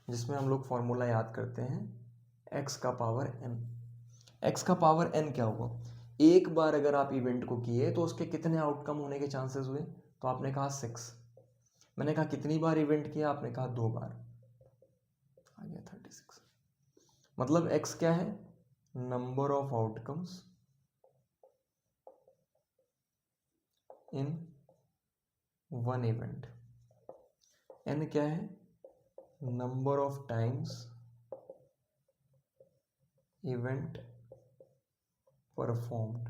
जिसमें हम लोग फॉर्मूला याद करते हैं, x का पावर n। x का पावर n क्या हुआ, एक बार अगर आप इवेंट को किए तो उसके कितने आउटकम होने के चांसेस हुए, तो आपने कहा 6। मैंने कहा कितनी बार इवेंट किया, आपने कहा 2 बार, आ गया 36। मतलब x क्या है, number of outcomes in 1 event, n क्या है, number of times event performed,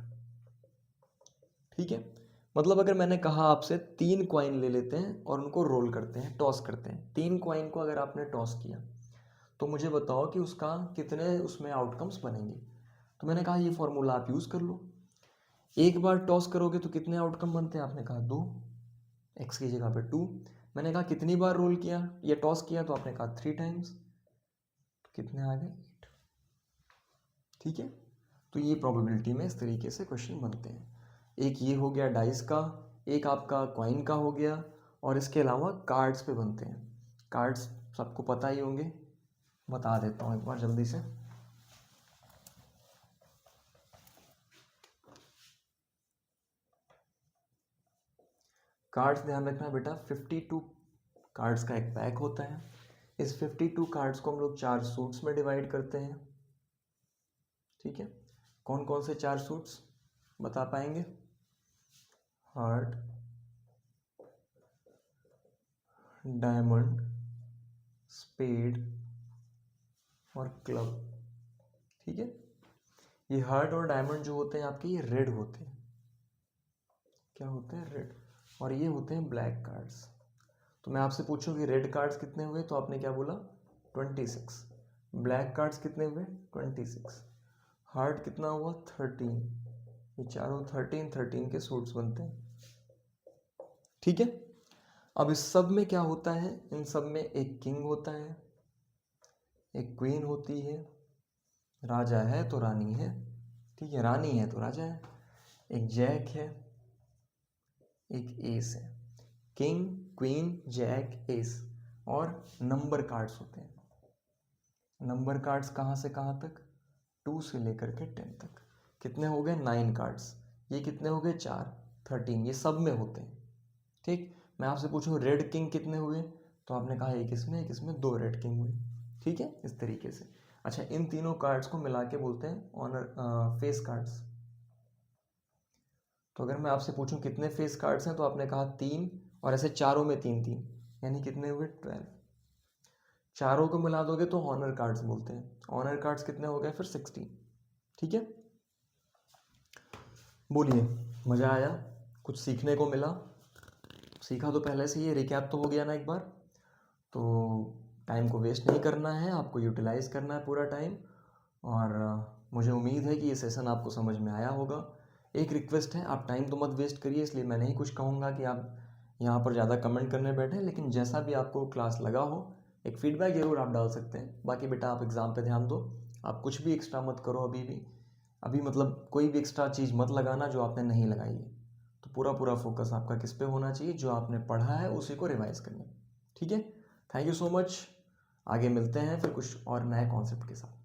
ठीक है। मतलब अगर मैंने कहा आपसे 3 क्वाइन ले लेते हैं और उनको रोल करते हैं, टॉस करते हैं, 3 क्वाइन को अगर आपने टॉस किया तो मुझे बताओ कि उसका कितने उसमें आउटकम्स बनेंगे। तो मैंने कहा ये फॉर्मूला आप यूज़ कर लो, एक बार टॉस करोगे तो कितने आउटकम बनते हैं, आपने कहा 2, एक्स की जगह पे 2। मैंने कहा कितनी बार रोल किया या टॉस किया, तो आपने कहा 3 टाइम्स, तो कितने आ गए 8, ठीक है। तो ये प्रोबेबिलिटी में इस तरीके से क्वेश्चन बनते हैं। एक ये हो गया डाइस का, एक आपका क्वाइन का हो गया, और इसके अलावा कार्ड्स पे बनते हैं। कार्ड्स सबको पता ही होंगे, बता देता हूँ एक बार जल्दी से। कार्ड्स ध्यान रखना बेटा, 52 कार्ड्स का एक पैक होता है। इस 52 कार्ड्स को हम लोग 4 सूट्स में डिवाइड करते हैं, ठीक है। कौन कौन से 4 सूट्स बता पाएंगे, हार्ट, डायमंड, स्पेड और क्लब, ठीक है। ये हार्ट और डायमंड जो होते हैं आपके, ये रेड होते हैं, क्या होते हैं, रेड, और ये होते हैं ब्लैक कार्ड्स। तो मैं आपसे पूछूं कि रेड कार्ड्स कितने हुए, तो आपने क्या बोला 26, ब्लैक कार्ड्स कितने हुए 26, हार्ट कितना हुआ 13, ये चारों 13 के सूट्स बनते हैं, ठीक है। अब इस सब में क्या होता है, इन सब में एक किंग होता है, एक क्वीन होती है, राजा है तो रानी है, ठीक है, रानी है तो राजा है, एक जैक है, एक एस है, किंग क्वीन जैक एस, और नंबर कार्ड्स होते हैं। नंबर कार्ड्स कहाँ से कहाँ तक, 2 से लेकर के 10 तक, कितने हो गए 9 कार्ड्स, ये कितने हो गए 4, 13, ये सब में होते हैं, ठीक। मैं आपसे पूछूं रेड किंग कितने हुए, तो आपने कहा एक इसमें 2 रेड किंग हुए, ठीक है, इस तरीके से। अच्छा, इन तीनों कार्ड्स को मिला के बोलते हैं ऑनर फेस कार्ड्स। तो अगर मैं आपसे पूछूं कितने फेस कार्ड्स हैं, तो आपने कहा 3, और ऐसे चारों में 3 3, यानी कितने हुए 12। चारों को मिला दोगे तो ऑनर कार्ड्स बोलते हैं। ऑनर कार्ड्स कितने हो गए फिर 60। ठीक है, बोलिए मज़ा आया, कुछ सीखने को मिला? सीखा तो पहले से, ये रिकैप तो हो गया ना एक बार। तो टाइम को वेस्ट नहीं करना है, आपको यूटिलाइज़ करना है पूरा टाइम। और मुझे उम्मीद है कि ये सेशन आपको समझ में आया होगा। एक रिक्वेस्ट है, आप टाइम तो मत वेस्ट करिए, इसलिए मैं नहीं कुछ कहूँगा कि आप यहाँ पर ज़्यादा कमेंट करने बैठे, लेकिन जैसा भी आपको क्लास लगा हो एक फीडबैक ज़रूर आप डाल सकते हैं। बाकी बेटा आप एग्ज़ाम पे ध्यान दो, आप कुछ भी एक्स्ट्रा मत करो अभी मतलब कोई भी एक्स्ट्रा चीज़ मत लगाना जो आपने नहीं लगाई है। तो पूरा पूरा फोकस आपका किस पे होना चाहिए, जो आपने पढ़ा है उसी को रिवाइज करना। ठीक है, थैंक यू सो मच। आगे मिलते हैं फिर कुछ और नए कॉन्सेप्ट के साथ।